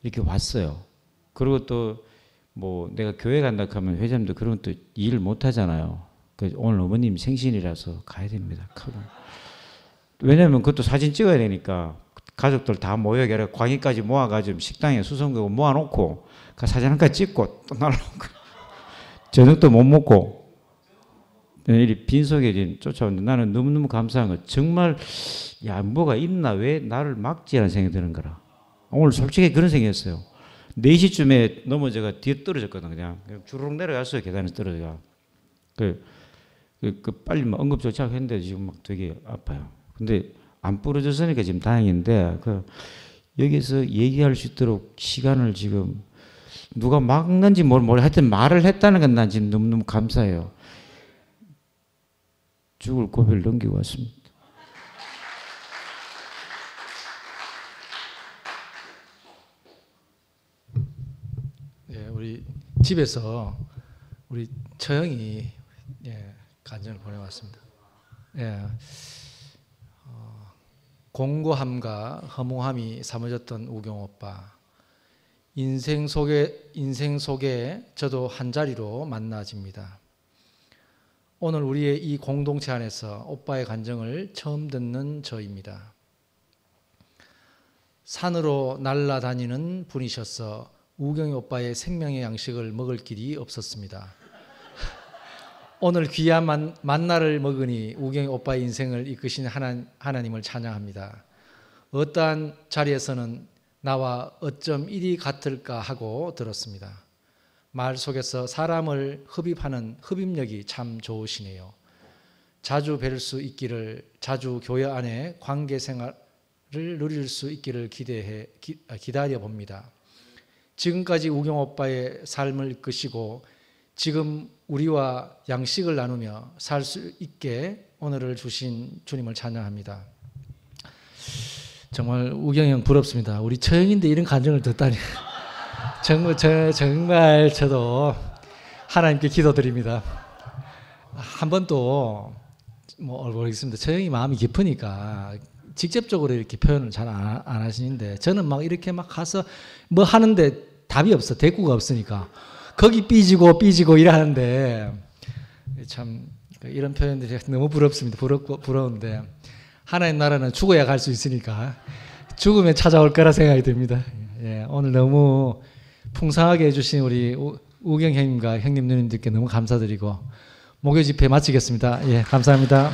이렇게 왔어요. 그리고 또 뭐 내가 교회 간다 하면 회장님도 그런 또 일을 못 하잖아요. 그래서 오늘 어머님 생신이라서 가야 됩니다. 왜냐면 그것도 사진 찍어야 되니까 가족들 다 모여서 광희까지 모아가지고 식당에 수성구 모아놓고 사진 한 칸 찍고 또 날아오고 저녁도 못 먹고 이 빈속에 쫓아오는데 나는 너무너무 감사한 거 정말 야 뭐가 있나 왜 나를 막지라는 생각이 드는 거라. 오늘 솔직히 그런 생각이었어요. 4시쯤에 넘어져가 뒤에 떨어졌거든. 그냥 주르륵 내려갔어요. 계단에서 떨어져가. 빨리 막 응급조치하고 했는데 지금 막 되게 아파요. 근데 안 부러졌으니까 지금 다행인데 여기서 얘기할 수 있도록 시간을 지금 누가 막는지 모르 하여튼 말을 했다는 건 난 지금 너무너무 감사해요. 죽을 고비를 넘기고 왔습니다. 예, 우리 집에서 우리 처형이 간증을 보내왔습니다. 예, 공고함과 허무함이 사무졌던 우경 오빠. 인생 속에 저도 한 자리로 만나집니다. 오늘 우리의 이 공동체 안에서 오빠의 간증을 처음 듣는 저입니다. 산으로 날아다니는 분이셔서 우경이 오빠의 생명의 양식을 먹을 길이 없었습니다. 오늘 귀한 만나를 먹으니 우경이 오빠의 인생을 이끄신 하나님을 찬양합니다. 어떠한 자리에서는 나와 어쩜 일이 같을까 하고 들었습니다. 말 속에서 사람을 흡입하는 흡입력이 참 좋으시네요. 자주 뵐 수 있기를, 자주 교회 안에 관계 생활을 누릴 수 있기를 기다려 봅니다. 지금까지 우경 오빠의 삶을 이끄시고 지금 우리와 양식을 나누며 살 수 있게 오늘을 주신 주님을 찬양합니다. 정말 우경이 형 부럽습니다. 우리 처형인데 이런 간증을 듣다니. 정말 저도 하나님께 기도드립니다. 한 번 또 모르겠습니다. 처형이 마음이 깊으니까 직접적으로 이렇게 표현을 잘 안 하시는데 저는 막 이렇게 막 가서 뭐 하는데 답이 없어. 대꾸가 없으니까. 거기 삐지고 이러는데 참 이런 표현들이 너무 부럽습니다. 부러운데 하나님 나라는 죽어야 갈 수 있으니까 죽으면 찾아올 거라 생각이 듭니다. 예, 오늘 너무 풍성하게 해주신 우리 우경 형님과 형님 누님들께 너무 감사드리고 목요 집회 마치겠습니다. 예, 감사합니다.